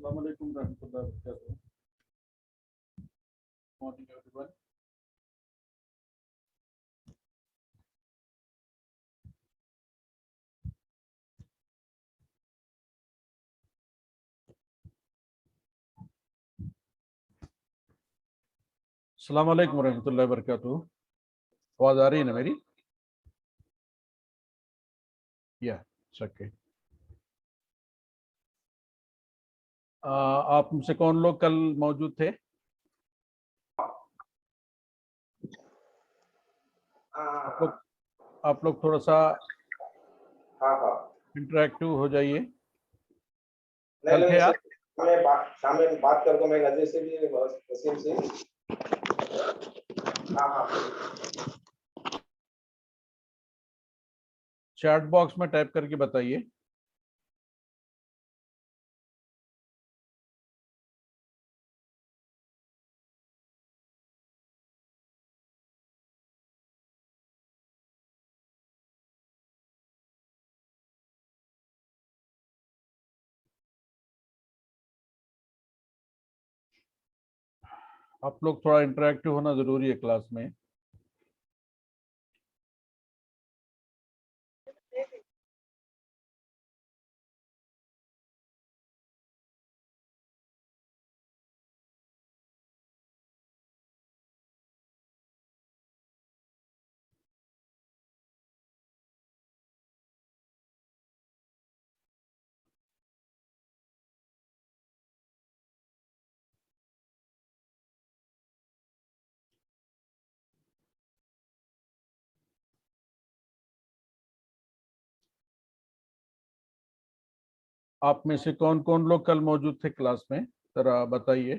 अस्सलाम वालेकुम रहमतुल्लाहि व बरकातहू। Morning everyone. अस्सलाम वालेकुम रहमतुल्लाहि व बरकातहू। आवाज आ रही है ना मेरी? या ओके। आप में से कौन लोग कल मौजूद थे? आप लोग थोड़ा सा इंटरेक्टिव हो जाइए। कल थे आप? शाम में बात कर दो, मैं नजीर से भी, वसीम से। चैट बॉक्स में टाइप करके बताइए। आप लोग थोड़ा इंटरेक्टिव होना जरूरी है क्लास में। आप में से कौन कौन लोग कल मौजूद थे क्लास में, जरा बताइए।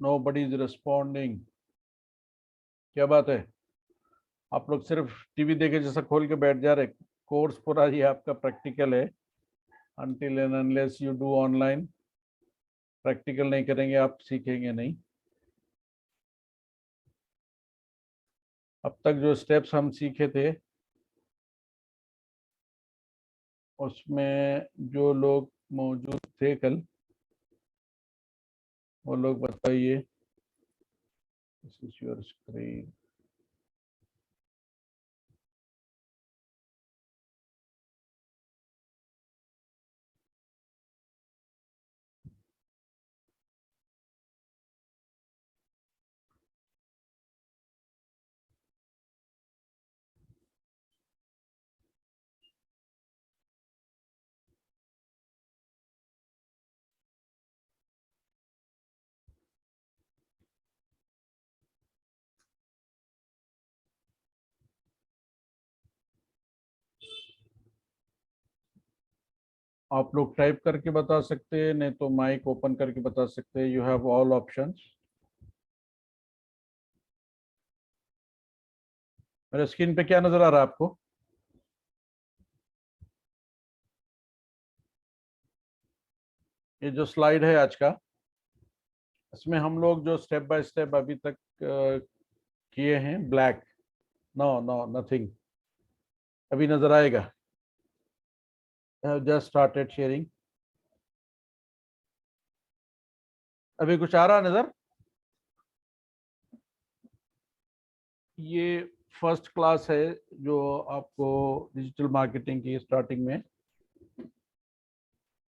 Nobody is responding. क्या बात है? आप लोग सिर्फ टीवी देखे जैसा खोल के बैठ जा रहे। कोर्स पूरा ये आपका प्रैक्टिकल है। Until and unless you do online, practical नहीं करेंगे आप सीखेंगे नहीं। अब तक जो स्टेप्स हम सीखे थे उसमें जो लोग मौजूद थे कल, वो लोग बताइए। This is your screen. आप लोग टाइप करके बता सकते हैं, नहीं तो माइक ओपन करके बता सकते हैं। You have all options. मेरे स्क्रीन पे क्या नजर आ रहा है आपको? ये जो स्लाइड है आज का, इसमें हम लोग जो स्टेप बाय स्टेप अभी तक किए हैं, ब्लैक। No no nothing. अभी नजर आएगा। Just started sharing. अभी कुछ आ रहा नजर? ये फर्स्ट क्लास है जो आपको डिजिटल मार्केटिंग की स्टार्टिंग में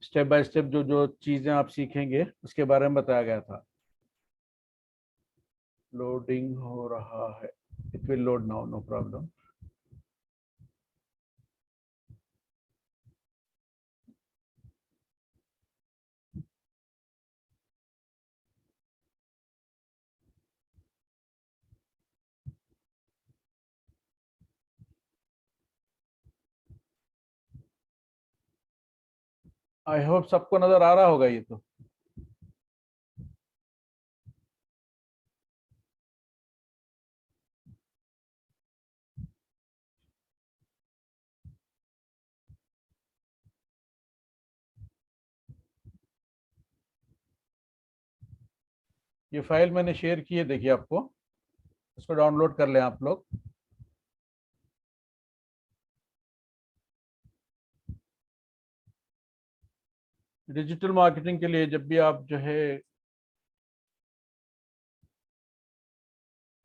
स्टेप बाय स्टेप जो जो चीजें आप सीखेंगे उसके बारे में बताया गया था। लोडिंग हो रहा है। It will load now, no problem. I hope सबको नजर आ रहा होगा ये तो। ये फाइल मैंने शेयर की है, देखिए आपको, इसको डाउनलोड कर लें आप लोग। डिजिटल मार्केटिंग के लिए जब भी आप जो है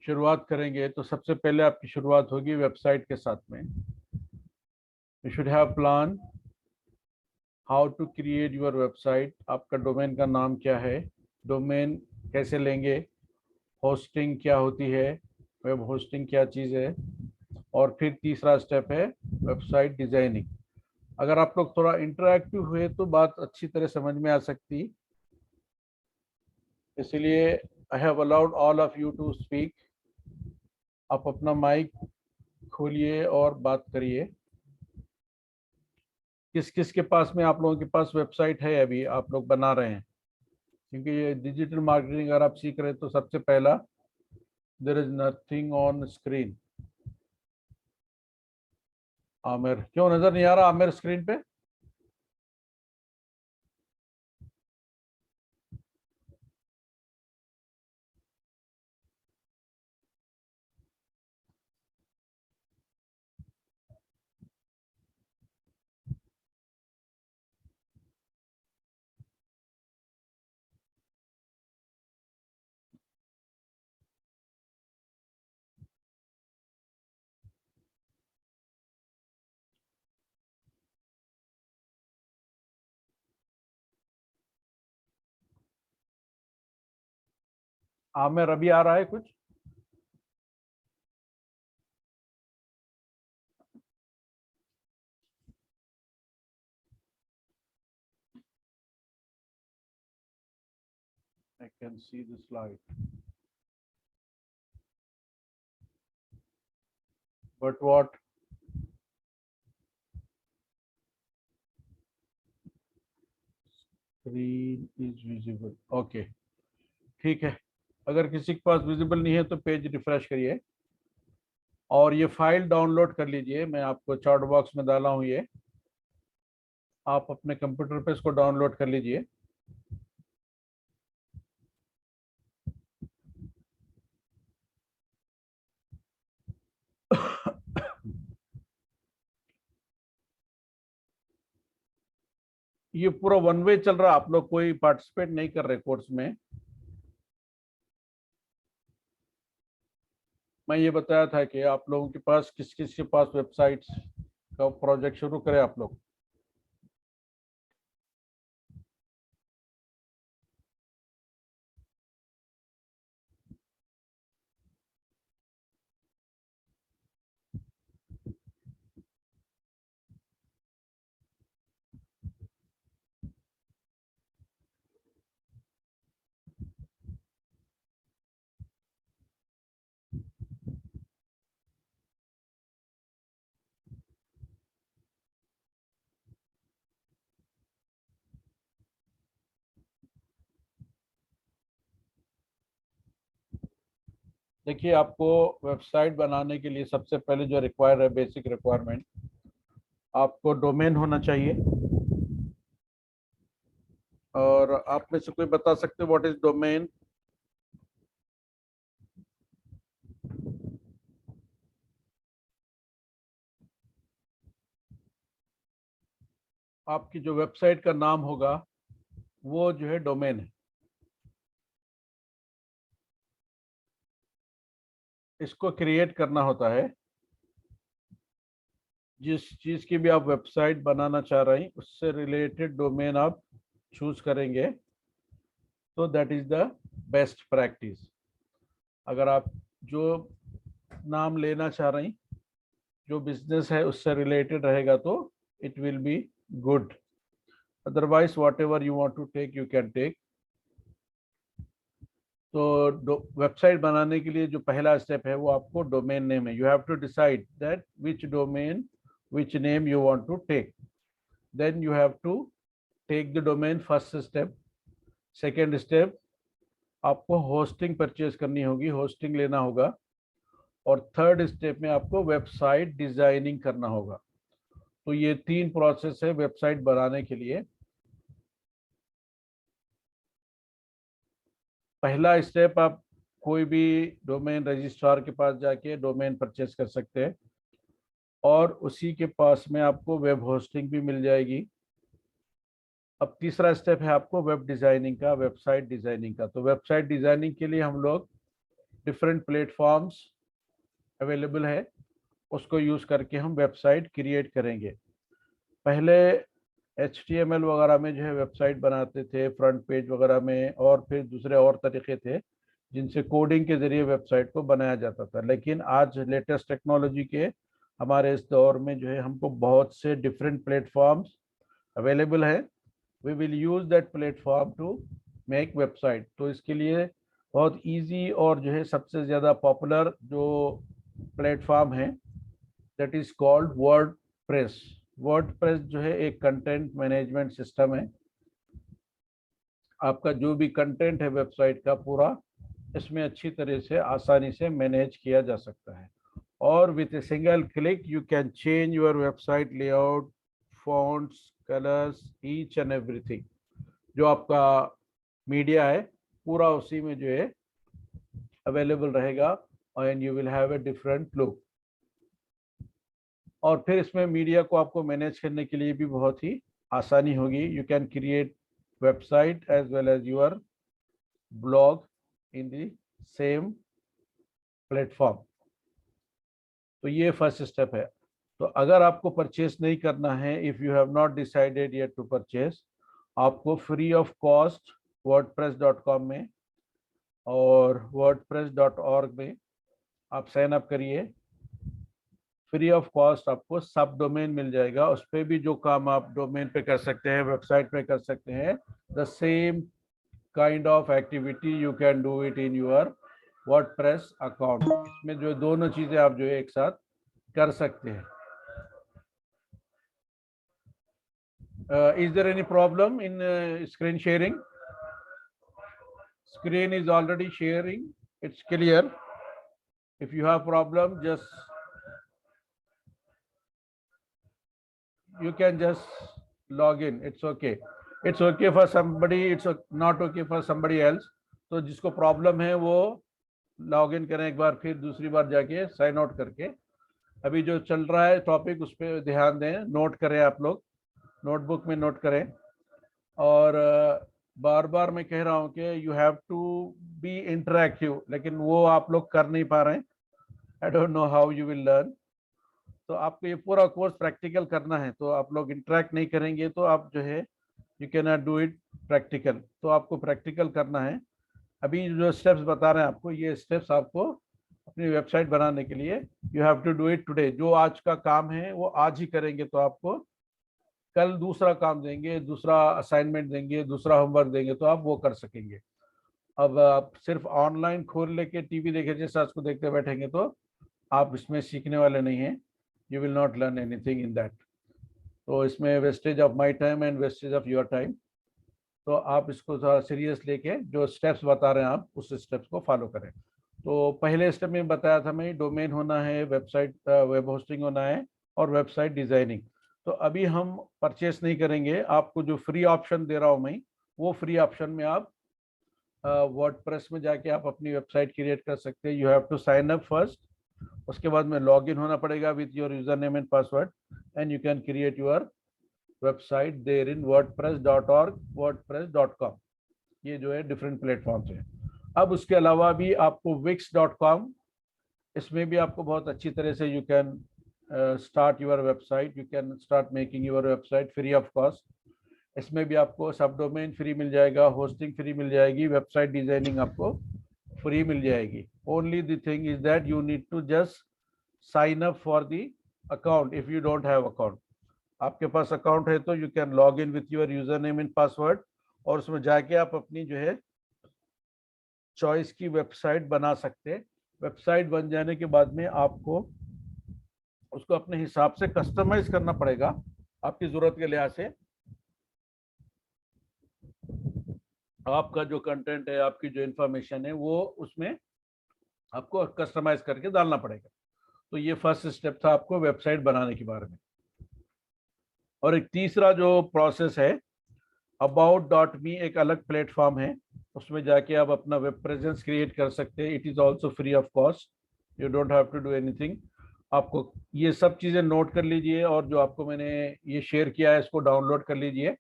शुरुआत करेंगे तो सबसे पहले आपकी शुरुआत होगी वेबसाइट के साथ में। You should have plan how to create your website. आपका डोमेन का नाम क्या है, डोमेन कैसे लेंगे, होस्टिंग क्या होती है, वेब होस्टिंग क्या चीज़ है, और फिर तीसरा स्टेप है वेबसाइट डिजाइनिंग। अगर आप लोग थोड़ा इंटरैक्टिव हुए तो बात अच्छी तरह समझ में आ सकती, इसलिए I have allowed all of you to speak. आप अपना माइक खोलिए और बात करिए। किस किस के पास में, आप लोगों के पास वेबसाइट है अभी आप लोग बना रहे हैं? क्योंकि ये डिजिटल मार्केटिंग अगर आप सीख रहे हैं तो सबसे पहला, there is nothing on screen. Aamir, क्यों नजर नहीं आ रहा आमिर स्क्रीन पे? आमिर अभी आ रहा है कुछ? I can see the slide. But what? Screen is visible. Okay. ठीक है। अगर किसी के पास विजिबल नहीं है तो पेज रिफ्रेश करिए और ये फाइल डाउनलोड कर लीजिए। मैं आपको चार्ट बॉक्स में डाला हूँ ये, आप अपने कंप्यूटर पे इसको डाउनलोड कर लीजिए। ये पूरा वन वे चल रहा, आप लोग कोई पार्टिसिपेट नहीं कर रहे कोर्स में। मैं ये बताया था कि आप लोगों के पास किस किस के पास वेबसाइट्स का प्रोजेक्ट शुरू करें आप लोग। देखिए, आपको वेबसाइट बनाने के लिए सबसे पहले जो रिक्वायर है, बेसिक रिक्वायरमेंट, आपको डोमेन होना चाहिए। और आप में से कोई बता सकते व्हाट इज डोमेन? आपकी जो वेबसाइट का नाम होगा वो जो है डोमेन है। इसको क्रिएट करना होता है। जिस चीज़ की भी आप वेबसाइट बनाना चाह रहे हैं उससे रिलेटेड डोमेन आप चूज करेंगे तो that is the best practice. अगर आप जो नाम लेना चाह रहे हैं, जो बिजनेस है उससे रिलेटेड रहेगा तो it will be good. Otherwise whatever you want to take you can take. तो वेबसाइट बनाने के लिए जो पहला स्टेप है वो आपको डोमेन नेम है। You have to decide that which domain, which name you want to take. Then you have to take the domain, first step. Second step, आपको होस्टिंग परचेज करनी होगी, होस्टिंग लेना होगा। और थर्ड स्टेप में आपको website designing करना होगा। तो ये 3 प्रोसेस है वेबसाइट बनाने के लिए। पहला स्टेप, आप कोई भी डोमेन रजिस्ट्रार के पास जाके डोमेन परचेस कर सकते हैं और उसी के पास में आपको वेब होस्टिंग भी मिल जाएगी। अब तीसरा स्टेप है आपको वेब डिज़ाइनिंग का, वेबसाइट डिज़ाइनिंग का। तो वेबसाइट डिज़ाइनिंग के लिए हम लोग डिफरेंट प्लेटफॉर्म्स अवेलेबल है, उसको यूज़ करके हम वेबसाइट क्रिएट करेंगे। पहले HTML वगैरह में जो है वेबसाइट बनाते थे, फ्रंट पेज वगैरह में, और फिर दूसरे और तरीके थे जिनसे कोडिंग के ज़रिए वेबसाइट को बनाया जाता था। लेकिन आज लेटेस्ट टेक्नोलॉजी के हमारे इस दौर में जो है हमको बहुत से डिफरेंट प्लेटफॉर्म्स अवेलेबल है। We will use that platform to make website. तो इसके लिए बहुत इजी और जो है सबसे ज़्यादा पॉपुलर जो प्लेटफॉर्म है that is called WordPress. WordPress जो है एक कंटेंट मैनेजमेंट सिस्टम है। आपका जो भी कंटेंट है वेबसाइट का पूरा इसमें अच्छी तरह से आसानी से मैनेज किया जा सकता है। और with a single click you can change your website layout, fonts, colours, each and everything. जो आपका मीडिया है पूरा उसी में जो है अवेलेबल रहेगा and you will have a different look. और फिर इसमें मीडिया को आपको मैनेज करने के लिए भी बहुत ही आसानी होगी। You can create website as well as your blog in the same platform. तो ये फर्स्ट स्टेप है। तो अगर आपको परचेस नहीं करना है, if you have not decided yet to purchase, आपको फ्री ऑफ कॉस्ट wordpress.com में और wordpress.org में आप साइन अप करिए। फ्री ऑफ कॉस्ट आपको सब डोमेन मिल जाएगा। उस पर भी जो काम आप डोमेन पे कर सकते हैं, वेबसाइट पे कर सकते हैं, the same kind of activity you can do it in your WordPress account. इसमें जो दोनों चीज़ें आप जो है एक साथ कर सकते हैं। Is there any problem in screen sharing? Screen is already sharing, it's clear. If you have problem, just you can just log in, it's okay. It's okay for somebody, it's not okay for somebody else. तो जिसको problem है वो log in करें एक बार, फिर दूसरी बार जाके sign out करके। अभी जो चल रहा है टॉपिक उस पर ध्यान दें, नोट करें, आप लोग नोटबुक में नोट करें। और बार बार मैं कह रहा हूँ कि you have to be interactive, लेकिन वो आप लोग कर नहीं पा रहे हैं। I don't know how you will learn. तो आपको ये पूरा कोर्स प्रैक्टिकल करना है, तो आप लोग इंटरैक्ट नहीं करेंगे तो आप जो है you can not do it practical. तो आपको प्रैक्टिकल करना है। अभी जो स्टेप्स बता रहे हैं आपको, ये स्टेप्स आपको अपनी वेबसाइट बनाने के लिए you have to do it today. जो आज का काम है वो आज ही करेंगे तो आपको कल दूसरा काम देंगे, दूसरा असाइनमेंट देंगे, दूसरा होमवर्क देंगे तो आप वो कर सकेंगे। अब आप सिर्फ ऑनलाइन खोल लेके टीवी देखे जैसे आज को देखते बैठेंगे तो आप इसमें सीखने वाले नहीं हैं। You will not learn anything in that. तो इसमें wastage of my time and wastage of your time. तो आप इसको थोड़ा सीरियस लेके जो स्टेप्स बता रहे हैं आप उस स्टेप्स को फॉलो करें। तो पहले स्टेप में बताया था मैं, डोमेन होना है, वेबसाइट वेब होस्टिंग होना है और वेबसाइट डिज़ाइनिंग। तो अभी हम परचेस नहीं करेंगे, आपको जो फ्री ऑप्शन दे रहा हूँ मैं, वो फ्री ऑप्शन में आप वर्डप्रेस में जाके आप अपनी वेबसाइट क्रिएट कर सकते हैं। You have to sign up first, उसके बाद में लॉग इन होना पड़ेगा with your user name and password and you can create your website there in wordpress.org, wordpress.com। ये जो है डिफरेंट प्लेटफॉर्म्स है। अब उसके अलावा भी आपको wix.com, इसमें भी आपको बहुत अच्छी तरह से you can start your website, you can start making your website free of cost. इसमें भी आपको सब डोमेन फ्री मिल जाएगा, होस्टिंग फ्री मिल जाएगी, वेबसाइट डिजाइनिंग आपको फ्री मिल जाएगी। Only the thing is that you need to just sign up for the account if you don't have account. आपके पास अकाउंट है तो you can log in with your user name and password और उसमें जाके आप अपनी जो है चॉइस की वेबसाइट बना सकते हैं। वेबसाइट बन जाने के बाद में आपको उसको अपने हिसाब से कस्टमाइज करना पड़ेगा आपकी जरूरत के लिहाज से। आपका जो कंटेंट है, आपकी जो इंफॉर्मेशन है, वो उसमें आपको कस्टमाइज करके डालना पड़ेगा। तो ये फर्स्ट स्टेप था आपको वेबसाइट बनाने के बारे में। और एक तीसरा जो प्रोसेस है, about.me एक अलग प्लेटफॉर्म है। तो उसमें जाके आप अपना वेब प्रेजेंस क्रिएट कर सकते हैं। It is also free of cost, you don't have to do anything. आपको ये सब चीज़ें नोट कर लीजिए, और जो आपको मैंने ये शेयर किया है इसको डाउनलोड कर लीजिए।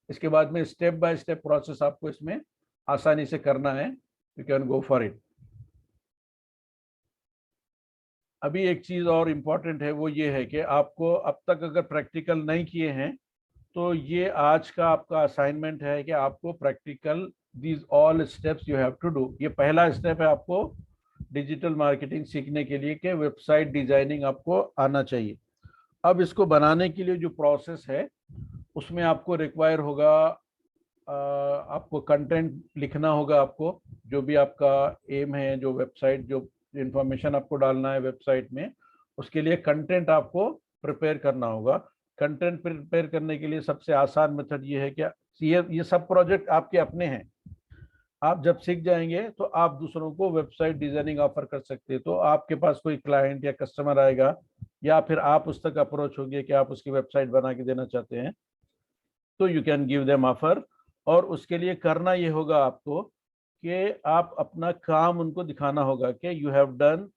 इसके बाद में स्टेप बाय स्टेप प्रोसेस आपको इसमें आसानी से करना है, you can go for it. अभी एक चीज़ और इम्पॉर्टेंट है, वो ये है कि आपको अब तक अगर प्रैक्टिकल नहीं किए हैं तो ये आज का आपका असाइनमेंट है कि आपको practical these all steps you have to do. ये पहला स्टेप है आपको डिजिटल मार्केटिंग सीखने के लिए कि वेबसाइट डिजाइनिंग आपको आना चाहिए। अब इसको बनाने के लिए जो प्रोसेस है उसमें आपको रिक्वायर होगा, आपको कंटेंट लिखना होगा। आपको जो भी आपका एम है, जो वेबसाइट, जो इंफॉर्मेशन आपको डालना है वेबसाइट में, उसके लिए कंटेंट आपको प्रिपेयर करना होगा। कंटेंट प्रिपेयर करने के लिए सबसे आसान मेथड ये है कि ये सब प्रोजेक्ट आपके अपने हैं। आप जब सीख जाएंगे तो आप दूसरों को वेबसाइट डिजाइनिंग ऑफर कर सकते हैं। तो आपके पास कोई क्लाइंट या कस्टमर आएगा, या फिर आप उस तक अप्रोच होंगे कि आप उसकी वेबसाइट बना के देना चाहते हैं, तो you can give them offer. और उसके लिए करना ये होगा आपको कि आप अपना काम उनको दिखाना होगा कि you have done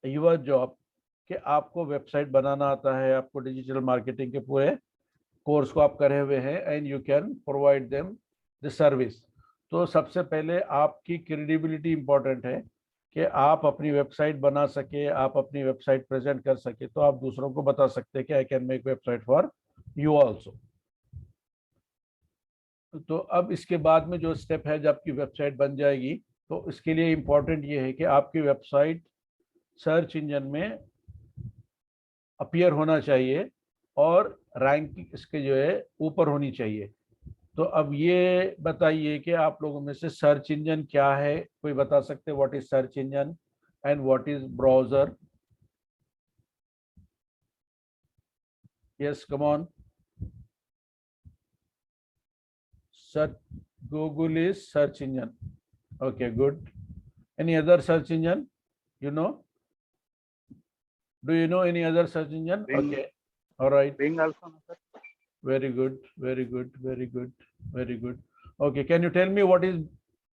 your job, कि आपको वेबसाइट बनाना आता है, आपको डिजिटल मार्केटिंग के पूरे कोर्स को आप करे हुए हैं, and you can provide them the service. तो सबसे पहले आपकी क्रेडिबिलिटी इंपॉर्टेंट है कि आप अपनी वेबसाइट बना सके, आप अपनी वेबसाइट प्रेजेंट कर सके, तो आप दूसरों को बता सकते हैं कि I can make website for you also. तो अब इसके बाद में जो स्टेप है, जब आपकी वेबसाइट बन जाएगी, तो इसके लिए इम्पोर्टेंट ये है कि आपकी वेबसाइट सर्च इंजन में अपीयर होना चाहिए और रैंकिंग इसके जो है ऊपर होनी चाहिए। तो अब ये बताइए कि आप लोगों में से सर्च इंजन क्या है, कोई बता सकते हैं what is search engine and what is browser? Yes, come on. Search, Google is search engine. Okay, good. Any other search engine? You know? Do you know any other search engine? Bing. Okay. All right. Bing also, sir. Very good. Very good. Very good. Very good. Okay. Can you tell me what is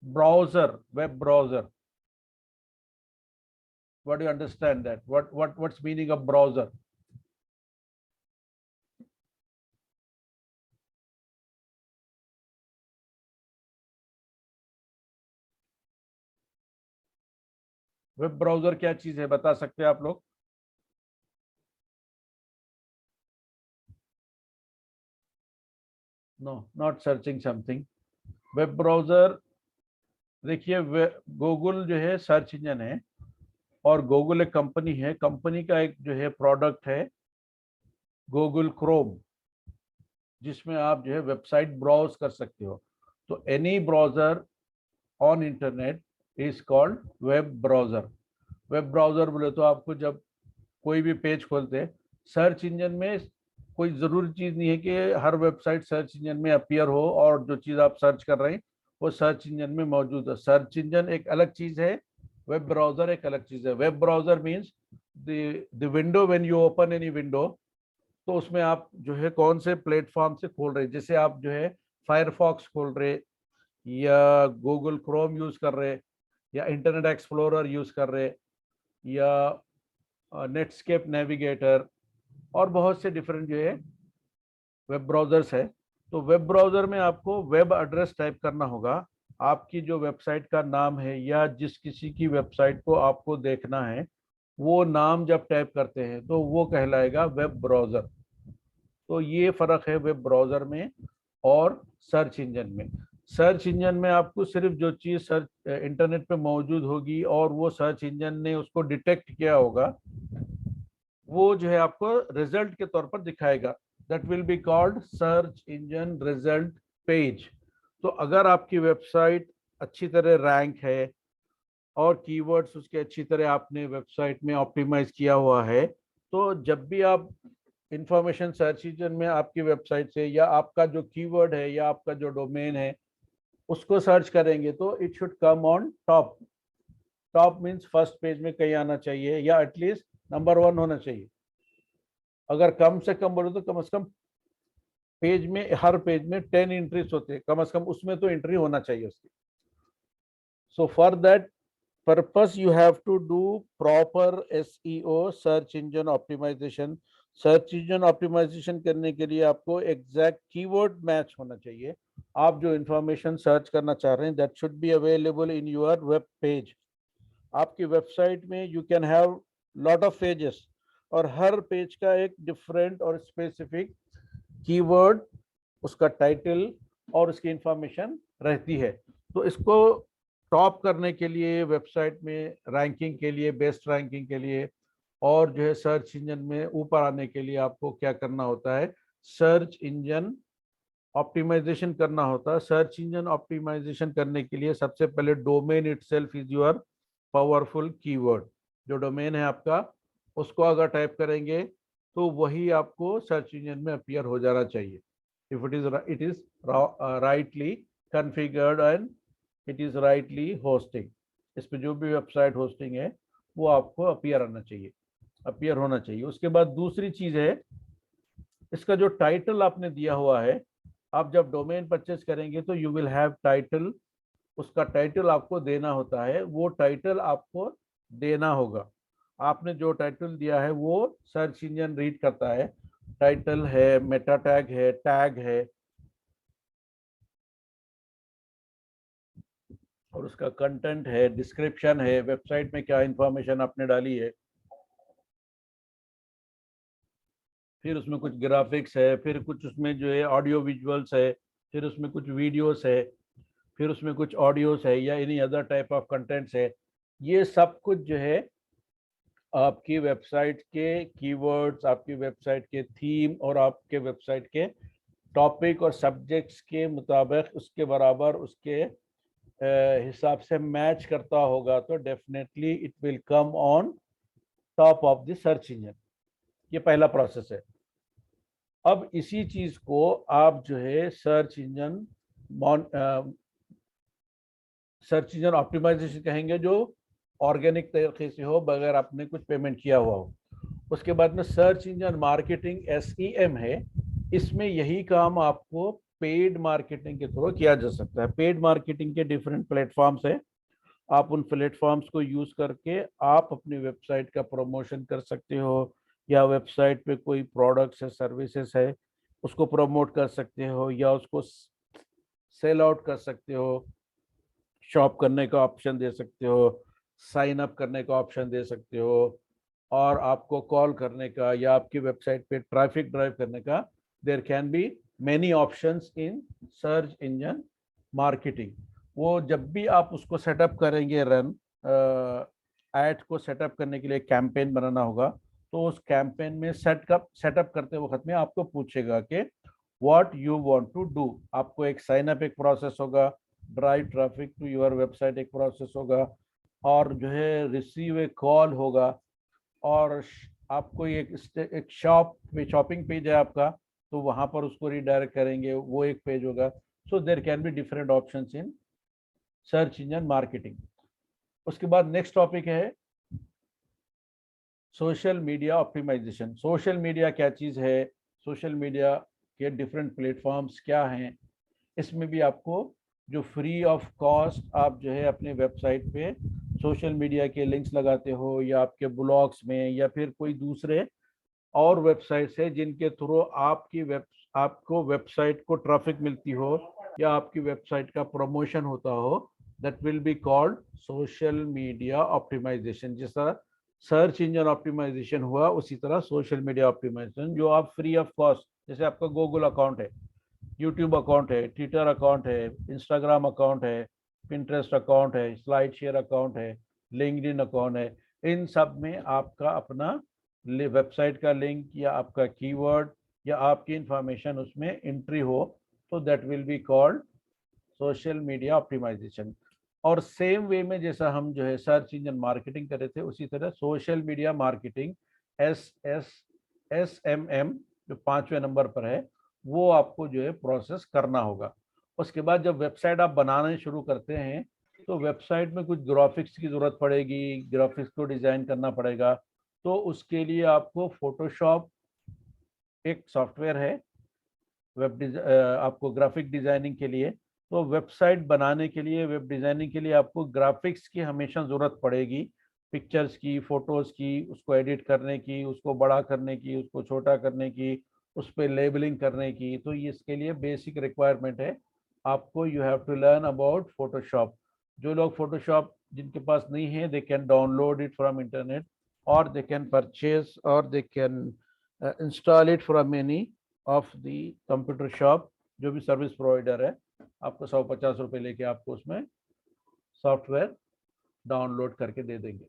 browser? Web browser. What do you understand that? What's meaning of browser? Web browser क्या चीज है, बता सकते हैं आप लोग? No, not searching something. Web browser, देखिए Google जो है सर्च इंजन है, और गूगल एक कंपनी है। कंपनी का एक जो है प्रोडक्ट है गूगल क्रोम, जिसमें आप जो है वेबसाइट ब्राउज कर सकते हो। तो any browser on internet is called web browser. Web browser बोले तो आपको जब कोई भी पेज खोलते हैं, सर्च इंजन में कोई ज़रूरी चीज़ नहीं है कि हर वेबसाइट सर्च इंजन में अपीयर हो और जो चीज़ आप सर्च कर रहे हैं वो सर्च इंजन में मौजूद है। सर्च इंजन एक अलग चीज़ है, वेब ब्राउजर एक अलग चीज़ है। Web browser means the window when you open any window, तो उसमें आप जो है कौन से प्लेटफॉर्म से खोल रहे हैं। जैसे आप जो है फायरफॉक्स खोल रहे, या गूगल क्रोम यूज़ कर रहे, या इंटरनेट एक्सप्लोरर यूज़ कर रहे, या नेटस्केप नेविगेटर, और बहुत से डिफरेंट जो है वेब ब्राउजर्स है। तो वेब ब्राउजर में आपको वेब एड्रेस टाइप करना होगा। आपकी जो वेबसाइट का नाम है, या जिस किसी की वेबसाइट को आपको देखना है, वो नाम जब टाइप करते हैं तो वो कहलाएगा वेब ब्राउजर। तो ये फर्क है वेब ब्राउजर में और सर्च इंजन में। सर्च इंजन में आपको सिर्फ जो चीज़ सर्च इंटरनेट पे मौजूद होगी और वो सर्च इंजन ने उसको डिटेक्ट किया होगा, वो जो है आपको रिजल्ट के तौर पर दिखाएगा। That will be called search engine result page. तो अगर आपकी वेबसाइट अच्छी तरह रैंक है और कीवर्ड्स उसके अच्छी तरह आपने वेबसाइट में ऑप्टिमाइज किया हुआ है, तो जब भी आप इंफॉर्मेशन सर्च इंजन में आपकी वेबसाइट से, या आपका जो कीवर्ड है या आपका जो डोमेन है उसको सर्च करेंगे, तो it should come on top. Top means first page में कहीं आना चाहिए, या एटलीस्ट नंबर 1 होना चाहिए। अगर कम से कम बोलो तो कम से कम पेज में, हर पेज में 10 एंट्रीज होते हैं, कम से कम उसमें तो एंट्री होना चाहिए उसकी। So for that purpose, you have to do proper SEO, search engine optimization. Search engine optimization करने के लिए आपको एग्जैक्ट कीवर्ड मैच होना चाहिए. आप जो इंफॉर्मेशन सर्च करना चाह रहे हैं that should be available in your web page. आपकी वेबसाइट में you can have lot of pages और हर पेज का एक डिफरेंट और स्पेसिफिक कीवर्ड, उसका टाइटल और उसकी इंफॉर्मेशन रहती है. तो इसको टॉप करने के लिए वेबसाइट में रैंकिंग के लिए, बेस्ट रैंकिंग के लिए और जो है सर्च इंजन में ऊपर आने के लिए आपको क्या करना होता है, सर्च इंजन ऑप्टिमाइजेशन करना होता है. सर्च इंजन ऑप्टिमाइजेशन करने के लिए सबसे पहले domain itself is your powerful keyword. जो डोमेन है आपका उसको अगर टाइप करेंगे तो वही आपको सर्च इंजन में अपीयर हो जाना चाहिए. If it is rightly configured and it is rightly hosting. इस पे जो भी वेबसाइट होस्टिंग है वो आपको अपीयर होना चाहिए. उसके बाद दूसरी चीज है, इसका जो टाइटल आपने दिया हुआ है, आप जब डोमेन परचेज करेंगे तो यू विल हैव टाइटल. उसका टाइटल आपको देना होता है, वो टाइटल आपको देना होगा. आपने जो टाइटल दिया है वो सर्च इंजन रीड करता है. टाइटल है, मेटा टैग है और उसका कंटेंट है, डिस्क्रिप्शन है, वेबसाइट में क्या इंफॉर्मेशन आपने डाली है, फिर उसमें कुछ ग्राफिक्स है, फिर कुछ उसमें जो है ऑडियो विजुअल्स है, फिर उसमें कुछ वीडियोस है, फिर उसमें कुछ ऑडियोस है या any other type of contents है. ये सब कुछ जो है आपकी वेबसाइट के कीवर्ड्स, आपकी वेबसाइट के थीम और आपके वेबसाइट के टॉपिक और सब्जेक्ट्स के मुताबिक उसके बराबर उसके हिसाब से मैच करता होगा तो definitely it will come on top of the search engine. ये पहला प्रोसेस है. अब इसी चीज को आप जो है सर्च इंजन ऑप्टिमाइजेशन कहेंगे, जो ऑर्गेनिक तरीके से हो बगैर आपने कुछ पेमेंट किया हुआ हो. उसके बाद में सर्च इंजन मार्केटिंग SEM है. इसमें यही काम आपको पेड मार्केटिंग के थ्रू किया जा सकता है. पेड मार्केटिंग के डिफरेंट प्लेटफॉर्म्स है. आप उन प्लेटफॉर्म्स को यूज करके आप अपनी वेबसाइट का प्रमोशन कर सकते हो, या वेबसाइट पे कोई प्रोडक्ट्स है, सर्विसेज है, उसको प्रमोट कर सकते हो, या उसको सेल आउट कर सकते हो, शॉप करने का ऑप्शन दे सकते हो, साइन अप करने का ऑप्शन दे सकते हो, और आपको कॉल करने का या आपकी वेबसाइट पे ट्रैफिक ड्राइव करने का. There can be many options in search engine marketing. वो जब भी आप उसको सेटअप करेंगे, रन ऐड को सेटअप करने के लिए कैंपेन बनाना होगा, तो उस कैंपेन में सेटअप करते वक्त में आपको पूछेगा कि what you want to do. आपको एक साइन अप एक प्रोसेस होगा, drive traffic to your website एक प्रोसेस होगा, और जो है रिसीव ए कॉल होगा, और आपको एक शॉपिंग पेज है आपका तो वहां पर उसको रिडायरेक्ट करेंगे, वो एक पेज होगा. So there can be different options in search engine marketing. उसके बाद नेक्स्ट टॉपिक है social media optimization. Social media क्या चीज़ है, सोशल मीडिया के डिफरेंट प्लेटफॉर्म्स क्या हैं. इसमें भी आपको जो फ्री ऑफ कॉस्ट आप जो है अपने वेबसाइट पे सोशल मीडिया के लिंक्स लगाते हो, या आपके ब्लॉग्स में, या फिर कोई दूसरे और वेबसाइट्स है जिनके थ्रू आपको वेबसाइट को ट्रैफिक मिलती हो या आपकी वेबसाइट का प्रमोशन होता हो, that will be called social media optimization. जैसा सर्च इंजन ऑप्टिमाइजेशन हुआ उसी तरह सोशल मीडिया ऑप्टिमाइजेशन, जो आप फ्री ऑफ कॉस्ट, जैसे आपका गूगल अकाउंट है, यूट्यूब अकाउंट है, ट्विटर अकाउंट है, इंस्टाग्राम अकाउंट है, पिंटरेस्ट अकाउंट है, स्लाइड शेयर अकाउंट है, लिंक्डइन अकाउंट है, इन सब में आपका अपना वेबसाइट का लिंक या आपका कीवर्ड या आपकी इंफॉर्मेशन उसमें एंट्री हो, तो that will be called social media optimization. और सेम वे में जैसा हम जो है सर्च इंजन मार्केटिंग कर रहे थे, उसी तरह सोशल मीडिया मार्केटिंग SMM जो 5वें नंबर पर है, वो आपको जो है प्रोसेस करना होगा. उसके बाद जब वेबसाइट आप बनाने शुरू करते हैं तो वेबसाइट में कुछ ग्राफिक्स की ज़रूरत पड़ेगी, ग्राफिक्स को डिज़ाइन करना पड़ेगा. तो उसके लिए आपको फोटोशॉप एक सॉफ्टवेयर है आपको ग्राफिक डिज़ाइनिंग के लिए, तो वेबसाइट बनाने के लिए, वेब डिजाइनिंग के लिए आपको ग्राफिक्स की हमेशा जरूरत पड़ेगी, पिक्चर्स की, फोटोज की, उसको एडिट करने की, उसको बड़ा करने की, उसको छोटा करने की, उस पर लेबलिंग करने की। तो ये इसके लिए बेसिक रिक्वायरमेंट है आपको, you have to learn about Photoshop. जो लोग फोटोशॉप जिनके पास नहीं है, they can download it from internet, और दे कैन परचेज, और they can install it from any of the computer shop, जो भी सर्विस प्रोवाइडर है। आपको 150 रुपये लेके आपको उसमें सॉफ्टवेयर डाउनलोड करके दे देंगे।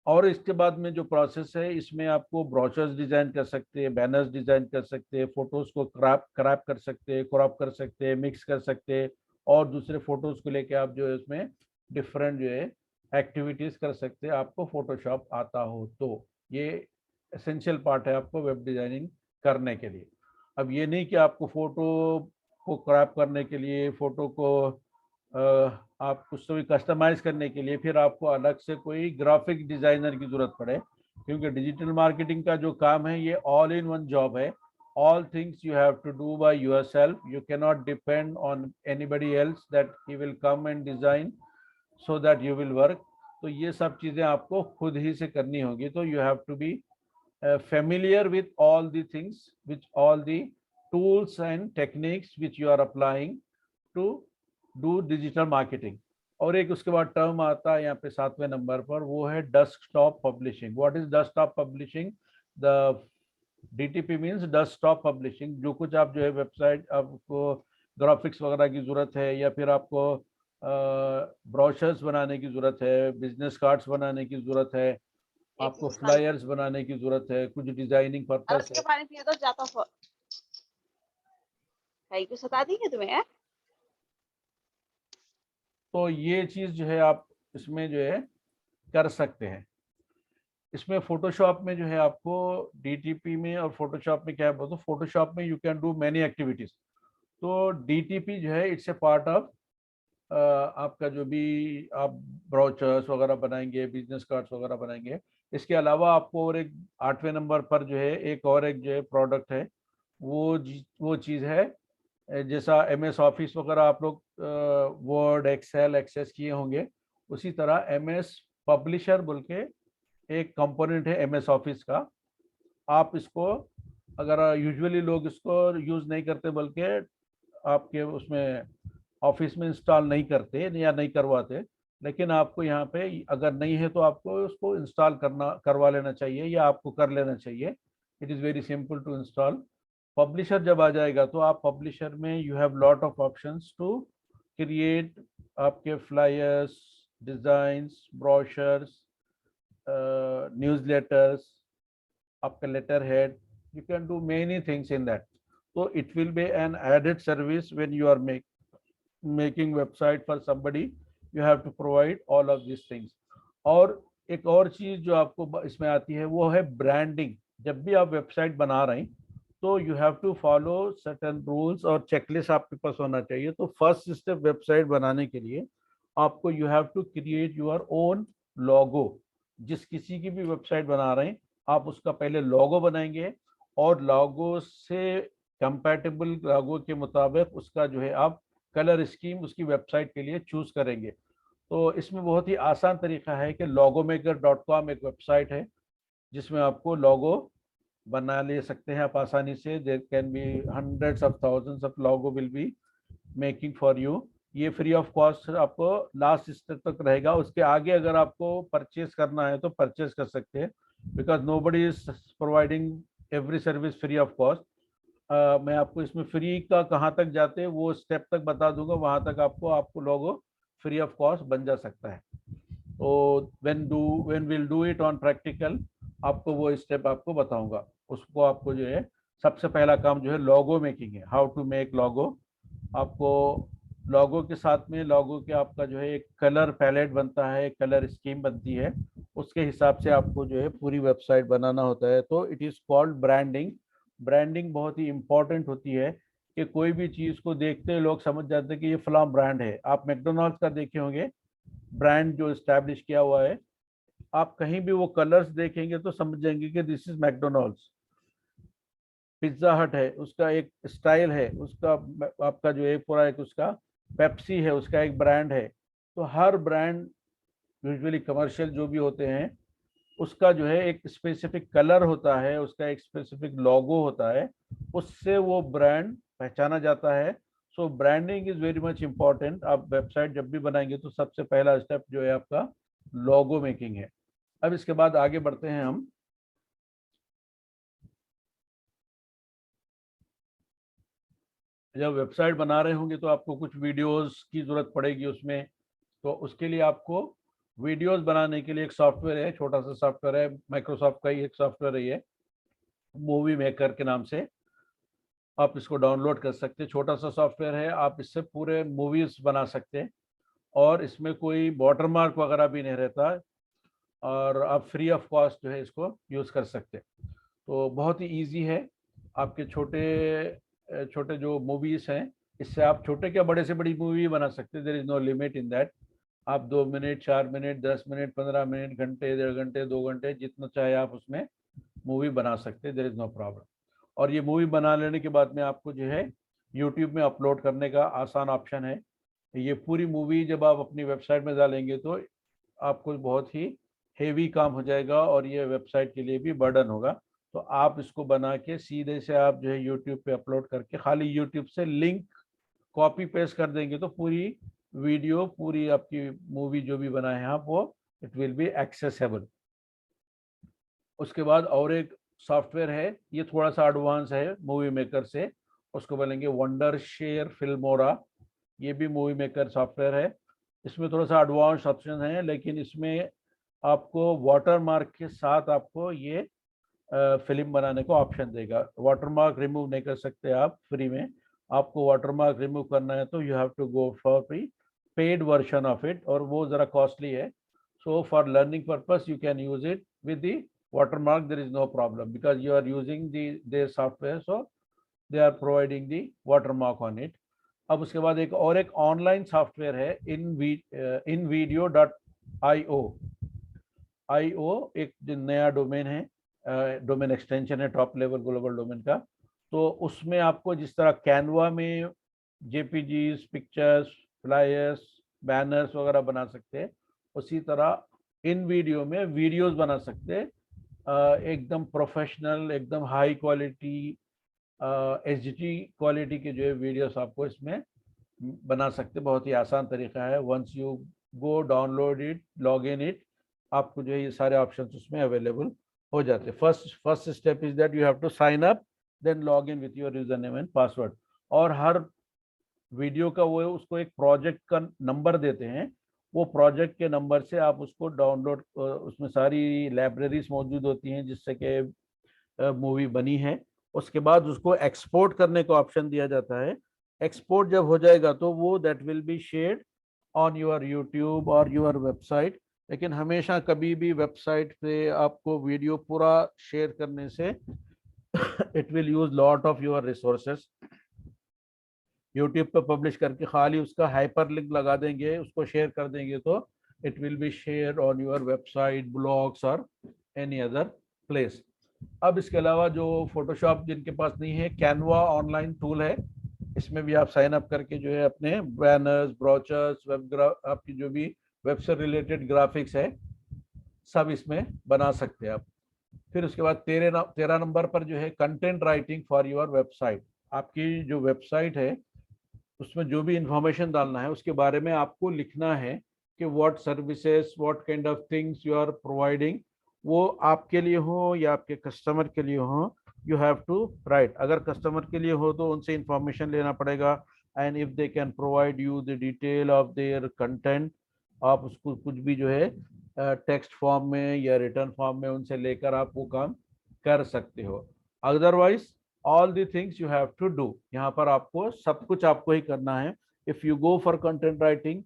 और इसके बाद में जो प्रोसेस है, इसमें आपको ब्रोचर्स डिजाइन कर सकते हैं, बैनर्स डिजाइन कर सकते हैं, फोटोज को क्रैप कर सकते हैं, क्रॉप कर सकते हैं, मिक्स कर सकते हैं, और दूसरे फोटोज को लेके आप जो है इसमें डिफरेंट जो है एक्टिविटीज कर सकते हैं, आपको फोटोशॉप आता हो तो। ये एसेंशियल पार्ट है आपको वेब डिजाइनिंग करने के लिए। अब ये नहीं कि आपको फोटो को क्रैप करने के लिए, फोटो को आप कुछ तो भी कस्टमाइज करने के लिए फिर आपको अलग से कोई ग्राफिक डिजाइनर की जरूरत पड़े, क्योंकि डिजिटल मार्केटिंग का जो काम है ये ऑल इन वन जॉब है। all things you have to do by yourself, you cannot depend on anybody else that he will come and design so that you will work। तो ये सब चीजें आपको खुद ही से करनी होगी। तो you have to be familiar with all the things, which all the tools and techniques which you are applying to do digital marketing. और एक उसके बाद टर्म आता है यहाँ पे 7वें नंबर पर, वो है desktop publishing. What is desktop publishing? The DTP means desktop publishing. जो कुछ आप जो है वेबसाइट, आपको ग्राफिक्स वगैरह की जरूरत है, या फिर आपको ब्रोशर्स बनाने की जरूरत है, बिजनेस कार्ड्स बनाने की जरूरत है, आपको फ्लायर्स बनाने की जरूरत है, कुछ डिजाइनिंग पर्पस है। पानी पिए तो जाता भाई को सता दी है तुम्हें। तो ये चीज जो है आप इसमें जो है कर सकते हैं। इसमें फोटोशॉप में जो है आपको डीटीपी में और फोटोशॉप में क्या है बोलते, फोटोशॉप में you can do many activities. तो डीटीपी जो है इट्स ए पार्ट ऑफ आपका जो भी आप ब्राउचर्स वगैरह बनाएंगे, बिजनेस कार्ड्स वगैरह बनाएंगे। इसके अलावा आपको और एक 8वें नंबर पर जो है एक और एक जो है प्रोडक्ट है, वो चीज़ है जैसा एमएस ऑफिस वगैरह आप लोग वर्ड एक्सेल एक्सेस किए होंगे, उसी तरह एमएस पब्लिशर बोल के एक कंपोनेंट है एमएस ऑफिस का। आप इसको अगर यूजुअली लोग इसको यूज़ नहीं करते, बल्कि आपके उसमें ऑफिस में इंस्टॉल नहीं करते या नहीं करवाते, लेकिन आपको यहाँ पे अगर नहीं है तो आपको उसको इंस्टॉल करवा लेना चाहिए, या आपको कर लेना चाहिए। It is very simple to install. Publisher जब आ जाएगा तो आप पब्लिशर में you have lot of options to create आपके फ्लायर्स, डिजाइंस, ब्रोशर्स, न्यूज़लेटर्स, आपका letter head, you can do many things in that। so it will be an added service when you are making website for somebody, you have to provide all of these things। और एक और चीज जो आपको इसमें आती है वो है ब्रांडिंग। जब भी आप वेबसाइट बना रहे हैं तो you have to follow certain rules और चेकलिस्ट आपके पास होना चाहिए। तो फर्स्ट स्टेप वेबसाइट बनाने के लिए आपको you have to create your own logo. जिस किसी की भी वेबसाइट बना रहे हैं आप उसका पहले लोगो बनाएंगे, और लोगो से कंपैटिबल लोगो के मुताबिक उसका जो है आप कलर स्कीम उसकी वेबसाइट के लिए चूज करेंगे। तो इसमें बहुत ही आसान तरीका है कि logomaker.com एक वेबसाइट है जिसमें आपको लोगो बना ले सकते हैं आप आसानी से। There can be hundreds of thousands of logos will be making for you. ये फ्री ऑफ कॉस्ट आपको लास्ट स्टेप तक रहेगा। उसके आगे अगर आपको परचेज करना है तो परचेज कर सकते हैं, because nobody is providing every service free of cost. मैं आपको इसमें फ्री का कहाँ तक जाते हैं वो स्टेप तक बता दूंगा, वहां तक आपको लोगो फ्री ऑफ कॉस्ट बन जा सकता है। तो when will do it on practical, आपको वो स्टेप आपको बताऊंगा। उसको आपको जो है सबसे पहला काम जो है लोगो मेकिंग है, हाउ टू मेक लोगो। आपको लोगो के साथ में लोगो के आपका जो है एक कलर पैलेट बनता है, कलर स्कीम बनती है, उसके हिसाब से आपको जो है पूरी वेबसाइट बनाना होता है। तो it is called branding. Branding बहुत ही इंपॉर्टेंट होती है कि कोई भी चीज़ को देखते लोग समझ जाते हैं कि ये फलां ब्रांड है। आप मैकडोनल्ड्स का देखे होंगे ब्रांड जो इस्टेब्लिश किया हुआ है, आप कहीं भी वो कलर्स देखेंगे तो समझ जाएंगे कि दिस इज मैकडोनल्ड्स। पिज्जा हट है उसका एक स्टाइल है, उसका आपका जो एक पूरा एक उसका पेप्सी है उसका एक ब्रांड है। तो हर ब्रांड यूजुअली कमर्शियल जो भी होते हैं उसका जो है एक स्पेसिफिक कलर होता है, उसका एक स्पेसिफिक लोगो होता है, उससे वो ब्रांड पहचाना जाता है। So branding is very much important. आप वेबसाइट जब भी बनाएंगे तो सबसे पहला स्टेप जो है आपका लोगो मेकिंग है। अब इसके बाद आगे बढ़ते हैं हम। जब वेबसाइट बना रहे होंगे तो आपको कुछ वीडियोस की जरूरत पड़ेगी उसमें। तो उसके लिए आपको वीडियोस बनाने के लिए एक सॉफ्टवेयर है, छोटा सा सॉफ्टवेयर है, माइक्रोसॉफ्ट का ही एक सॉफ्टवेयर है ये, मूवी मेकर के नाम से। आप इसको डाउनलोड कर सकते हैं, छोटा सा सॉफ्टवेयर है, आप इससे पूरे मूवीज बना सकते हैं और इसमें कोई वाटरमार्क वगैरह भी नहीं रहता और आप फ्री ऑफ कॉस्ट जो है इसको यूज़ कर सकते हैं। तो बहुत ही इजी है। आपके छोटे छोटे जो मूवीज हैं इससे आप छोटे क्या बड़े से बड़ी मूवी बना सकते हैं। There is no limit in that. आप 2 मिनट, 4 मिनट, 10 मिनट, 15 मिनट, घंटे, 1.5 घंटे, 2 घंटे, जितना चाहे आप उसमें मूवी बना सकते हैं। There is no problem. और ये मूवी बना लेने के बाद में आपको जो है यूट्यूब में अपलोड करने का आसान ऑप्शन है। ये पूरी मूवी जब आप अपनी वेबसाइट में डालेंगे तो आपको बहुत ही हेवी काम हो जाएगा और ये वेबसाइट के लिए भी बर्डन होगा। तो आप इसको बना के सीधे से आप जो है यूट्यूब पे अपलोड करके खाली यूट्यूब से लिंक कॉपी पेस्ट कर देंगे तो पूरी वीडियो, पूरी आपकी मूवी जो भी बनाए हैं आप, वो इट विल बी एक्सेसिबल। उसके बाद और एक सॉफ्टवेयर है, ये थोड़ा सा एडवांस है मूवी मेकर से, उसको बोलेंगे वंडर शेयर फिल्मोरा। ये भी मूवी मेकर सॉफ्टवेयर है। इसमें थोड़ा सा एडवांस ऑप्शन है लेकिन इसमें आपको वाटरमार्क के साथ आपको ये फिल्म बनाने को ऑप्शन देगा। वाटरमार्क रिमूव नहीं कर सकते आप फ्री में। आपको वाटरमार्क रिमूव करना है तो you have to go for paid version of it और वो ज़रा कॉस्टली है। So for learning purpose you can use it with the watermark. There is no problem because you are using their software, so they are providing the watermark on it. अब उसके बाद एक online software है invideo.io। IO एक नया domain है, domain extension है top level global domain का। तो उसमें आपको जिस तरह कैनवा में जेपीजीज, पिक्चर्स, फ्लायर्स, बैनर्स वगैरह बना सकते हैं, उसी तरह इन वीडियो में वीडियोस बना सकते हैं। एकदम प्रोफेशनल, एकदम हाई क्वालिटी, एचडी क्वालिटी के जो है वीडियोस आपको इसमें बना सकते। बहुत ही आसान तरीका है। Once you go download it, log in it, आपको जो है ये सारे ऑप्शंस उसमें अवेलेबल हो जाते हैं। First step is that you have to sign up, then log in with your user name and password. और हर वीडियो का वो उसको एक प्रोजेक्ट का नंबर देते हैं, वो प्रोजेक्ट के नंबर से आप उसको डाउनलोड, उसमें सारी लाइब्रेरीज मौजूद होती हैं जिससे कि मूवी बनी है। उसके बाद उसको एक्सपोर्ट करने का ऑप्शन दिया जाता है। एक्सपोर्ट जब हो जाएगा तो वो that will be shared on your YouTube और योर वेबसाइट। लेकिन हमेशा कभी भी वेबसाइट पे आपको वीडियो पूरा शेयर करने से it will use lot of your resources. YouTube पे पब्लिश करके खाली उसका हाइपर लिंक लगा देंगे, उसको शेयर कर देंगे तो it will B share on your website, blogs और एनी अदर प्लेस। अब इसके अलावा जो फोटोशॉप जिनके पास नहीं है, कैनवा ऑनलाइन टूल है, इसमें भी आप साइन अप करके जो है अपने बैनर्स, ब्रोचर्स, आपकी जो भी वेब से रिलेटेड ग्राफिक्स है सब इसमें बना सकते हैं आप। फिर उसके बाद 13 नंबर पर जो है content writing for your website. आपकी जो वेबसाइट है उसमें जो भी इंफॉर्मेशन डालना है उसके बारे में आपको लिखना है कि what services, what kind of things you are providing, वो आपके लिए हो या आपके कस्टमर के लिए हो, यू हैव टू राइट। अगर कस्टमर के लिए हो तो उनसे इंफॉर्मेशन लेना पड़ेगा and if they can provide you the detail of their content, आप उसको कुछ भी जो है टेक्स्ट फॉर्म में या रिटर्न फॉर्म में उनसे लेकर आप वो काम कर सकते हो। Otherwise all the things you have to do, यहाँ पर आपको सब कुछ आपको ही करना है। If you go for content writing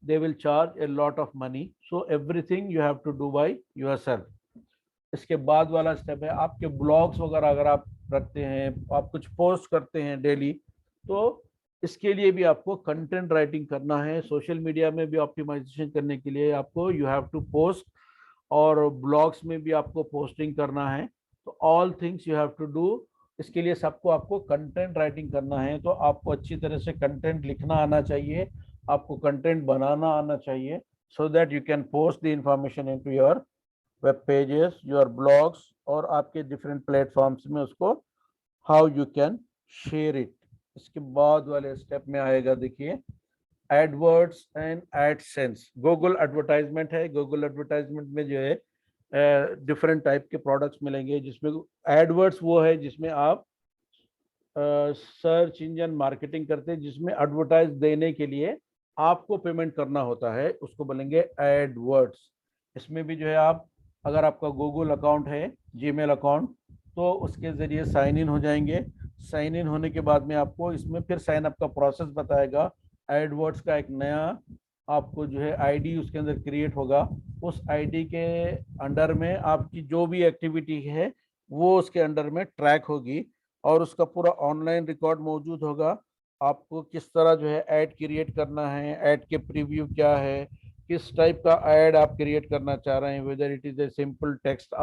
they will charge a lot of money, so everything you have to do by yourself. इसके बाद वाला स्टेप है आपके ब्लॉग्स वगैरह अगर आप रखते हैं, आप कुछ पोस्ट करते हैं डेली, तो इसके लिए भी आपको कंटेंट राइटिंग करना है। सोशल मीडिया में भी ऑप्टिमाइजेशन करने के लिए आपको यू हैव टू पोस्ट, और ब्लॉग्स में भी आपको पोस्टिंग करना है। तो all things you have to do इसके लिए सबको आपको कंटेंट राइटिंग करना है, तो आपको अच्छी तरह से कंटेंट लिखना आना चाहिए, आपको कंटेंट बनाना आना चाहिए, so that you can post the information into your web pages, your blogs और आपके different platforms में उसको how you can share it। इसके बाद वाले स्टेप में आएगा, देखिए AdWords and AdSense. Google advertisement है, गूगल एडवर्टाइजमेंट में जो है डिफरेंट टाइप के प्रोडक्ट्स मिलेंगे, जिसमें एडवर्ड्स वो है जिसमें आप सर्च इंजन मार्केटिंग करते हैं, जिसमें एडवर्टाइज देने के लिए आपको पेमेंट करना होता है, उसको बोलेंगे एडवर्ड्स। इसमें भी जो है आप, अगर आपका गूगल अकाउंट है, जीमेल अकाउंट, तो उसके ज़रिए साइन इन हो जाएंगे। साइन इन होने के बाद में आपको इसमें फिर साइन अप का प्रोसेस बताएगा। एडवर्ड्स का एक नया आपको जो है आईडी उसके अंदर क्रिएट होगा, उस आईडी के अंडर में आपकी जो भी एक्टिविटी है वो उसके अंडर में ट्रैक होगी, और उसका पूरा ऑनलाइन रिकॉर्ड मौजूद होगा। आपको किस तरह जो है ऐड क्रिएट करना है, ऐड के प्रीव्यू क्या है, किस टाइप का ऐड आप क्रिएट करना चाह रहे हैं, whether it is a simple text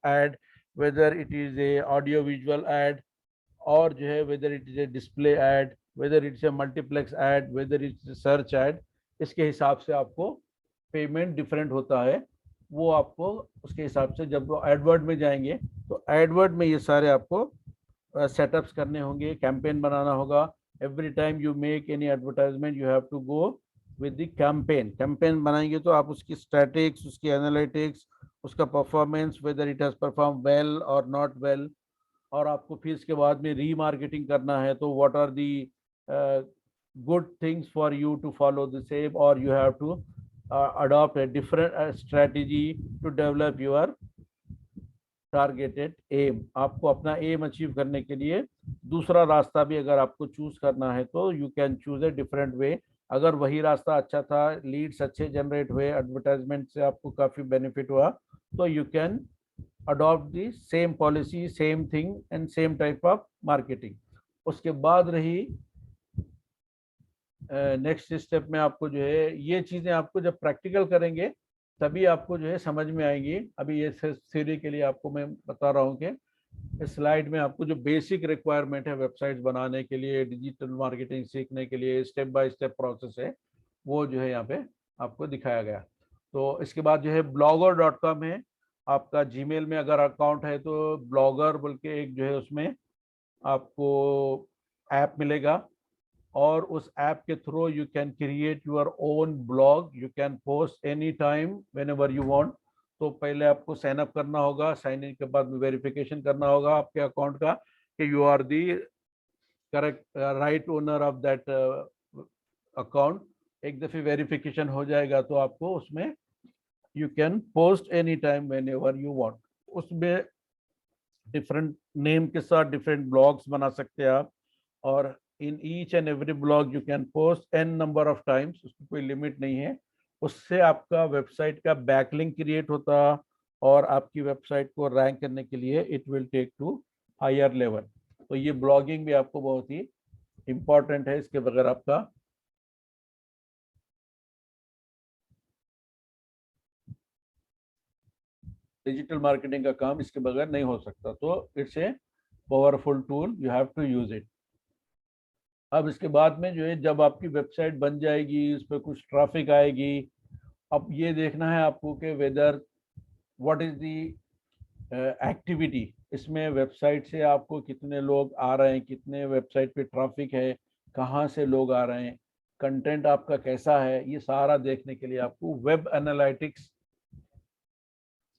add, whether it is a audio visual add, और जो है whether it is a display ad, whether it's a multiplex add, whether it's a search add. इसके हिसाब से आपको पेमेंट डिफरेंट होता है, वो आपको उसके हिसाब से जब वो एडवर्ड में जाएंगे तो एडवर्ड में ये सारे आपको सेटअप्स करने होंगे, कैंपेन बनाना होगा। Every time you make any advertisement you have to go with the campaign. Campaign बनाएंगे तो आप उसकी स्टैटिक्स, उसकी एनालिटिक्स, उसका performance, whether it has perform well और नॉट वेल, और आपको फिर इसके बाद में रीमार्केटिंग करना है तो what are the good things for you to follow the same, और you have to adopt a different strategy to develop your targeted aim. आपको अपना एम अचीव करने के लिए दूसरा रास्ता भी अगर आपको चूज करना है तो you can choose a different way. अगर वही रास्ता अच्छा था, लीड्स अच्छे जनरेट हुए, एडवर्टाइजमेंट से आपको काफ़ी बेनिफिट हुआ, तो you can adopt the same policy, same thing and same type of marketing. उसके बाद रही नेक्स्ट स्टेप में आपको जो है ये चीज़ें आपको जब प्रैक्टिकल करेंगे तभी आपको जो है समझ में आएंगी। अभी ये थ्योरी के लिए आपको मैं बता रहा हूँ कि स्लाइड में आपको जो बेसिक रिक्वायरमेंट है वेबसाइट्स बनाने के लिए, डिजिटल मार्केटिंग सीखने के लिए स्टेप बाय स्टेप प्रोसेस है, वो जो है यहाँ पे आपको दिखाया गया। तो इसके बाद जो है blogger.com है, आपका जीमेल में अगर अकाउंट है तो ब्लॉगर बोल के एक जो है उसमें आपको ऐप मिलेगा, और उस ऐप के through you can create your own blog, you can post any time whenever you want. तो पहले आपको साइन अप करना होगा, साइन इन के बाद वेरिफिकेशन करना होगा आपके अकाउंट का कि you are the correct right owner of that account. एक दफ़े वेरिफिकेशन हो जाएगा तो आपको उसमें you can post any time whenever you want. उसमें डिफरेंट नेम के साथ डिफरेंट ब्लॉग्स बना सकते हैं आप, और in each and every blog you can post n number of times, उसकी कोई लिमिट नहीं है। उससे आपका वेबसाइट का बैकलिंक क्रिएट होता, और आपकी वेबसाइट को रैंक करने के लिए it will take to higher level. तो ये ब्लॉगिंग भी आपको बहुत ही इम्पॉर्टेंट है, इसके बगैर आपका डिजिटल मार्केटिंग का काम इसके बगैर नहीं हो सकता। तो it's a powerful tool, you have to use it. अब इसके बाद में जो है जब आपकी वेबसाइट बन जाएगी, उस पर कुछ ट्रैफिक आएगी, अब ये देखना है आपको कि whether what is the activity, इसमें वेबसाइट से आपको कितने लोग आ रहे हैं, कितने वेबसाइट पे ट्रैफिक है, कहाँ से लोग आ रहे हैं, कंटेंट आपका कैसा है, ये सारा देखने के लिए आपको वेब एनालिटिक्स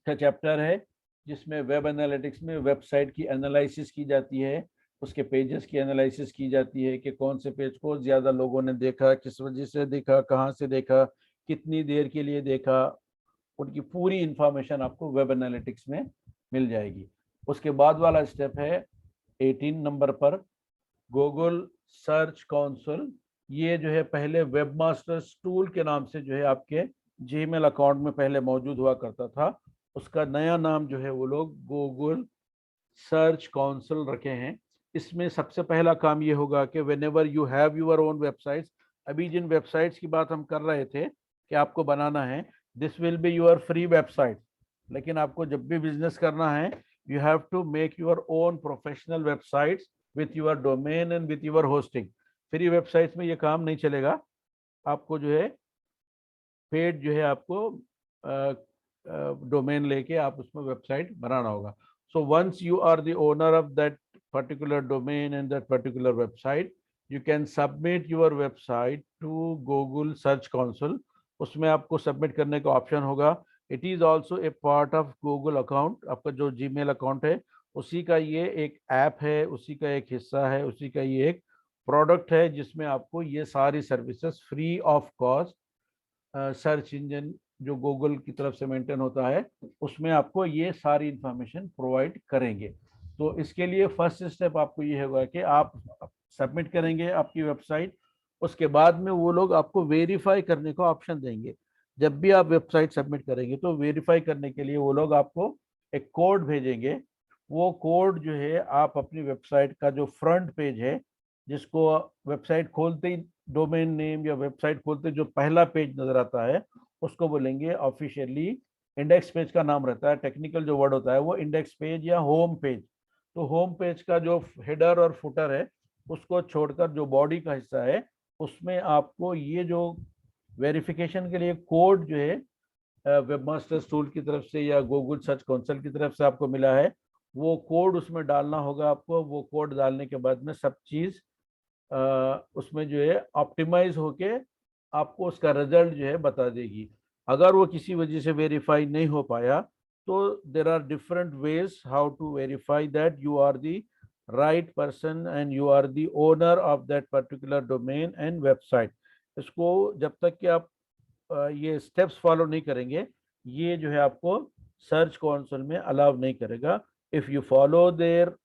का चैप्टर है, जिसमें वेब एनालिटिक्स में वेबसाइट की एनालिसिस की जाती है, उसके पेजेस की एनालिसिस की जाती है कि कौन से पेज को ज़्यादा लोगों ने देखा, किस वजह से देखा, कहाँ से देखा, कितनी देर के लिए देखा, उनकी पूरी इंफॉर्मेशन आपको वेब एनालिटिक्स में मिल जाएगी। उसके बाद वाला स्टेप है 18 नंबर पर गूगल सर्च कंसोल। ये जो है पहले वेबमास्टर्स टूल के नाम से जो है आपके जीमेल अकाउंट में पहले मौजूद हुआ करता था, उसका नया नाम जो है वो लोग गूगल सर्च कंसोल रखे हैं। इसमें सबसे पहला काम ये होगा कि whenever you have your own websites, अभी जिन वेबसाइट्स की बात हम कर रहे थे कि आपको बनाना है, this will be your free website, लेकिन आपको जब भी बिजनेस करना है you have to make your own professional websites with your domain and with your hosting. Free websites में ये काम नहीं चलेगा, आपको जो है पेड जो है आपको डोमेन लेके आप उसमें वेबसाइट बनाना होगा. So once you are the owner of that particular domain and that particular website, you can submit your website to Google Search Console. उसमें आपको सबमिट करने का ऑप्शन होगा. It is also a part of Google account. आपका जो Gmail account है उसी का ये एक ऐप है, उसी का एक हिस्सा है, उसी का ये एक प्रोडक्ट है जिसमें आपको ये सारी services free of cost search engine जो गूगल की तरफ से मेंटेन होता है उसमें आपको ये सारी इंफॉर्मेशन प्रोवाइड करेंगे. तो इसके लिए फर्स्ट स्टेप आपको ये होगा कि आप सबमिट करेंगे आपकी वेबसाइट, उसके बाद में वो लोग आपको वेरीफाई करने का ऑप्शन देंगे. जब भी आप वेबसाइट सबमिट करेंगे तो वेरीफाई करने के लिए वो लोग आपको एक कोड भेजेंगे. वो कोड जो है आप अपनी वेबसाइट का जो फ्रंट पेज है, जिसको वेबसाइट खोलते ही डोमेन नेम या वेबसाइट खोलते जो पहला पेज नजर आता है उसको बोलेंगे ऑफिशियली इंडेक्स पेज का नाम रहता है. टेक्निकल जो वर्ड होता है वो इंडेक्स पेज या होम पेज. तो होम पेज का जो हेडर और फुटर है उसको छोड़कर जो बॉडी का हिस्सा है उसमें आपको ये जो वेरिफिकेशन के लिए कोड जो है वेबमास्टर्स टूल की तरफ से या गूगल सर्च कंसोल की तरफ से आपको मिला है, वो कोड उसमें डालना होगा आपको. वो कोड डालने के बाद में सब चीज उसमें जो है ऑप्टिमाइज होके आपको उसका रिजल्ट जो है बता देगी. अगर वो किसी वजह से वेरीफाई नहीं हो पाया तो there are different ways how to verify that you are the right person and you are the owner of that particular domain and website. इसको जब तक कि आप ये स्टेप्स फॉलो नहीं करेंगे ये जो है आपको सर्च कंसोल में अलाउ नहीं करेगा. If you follow their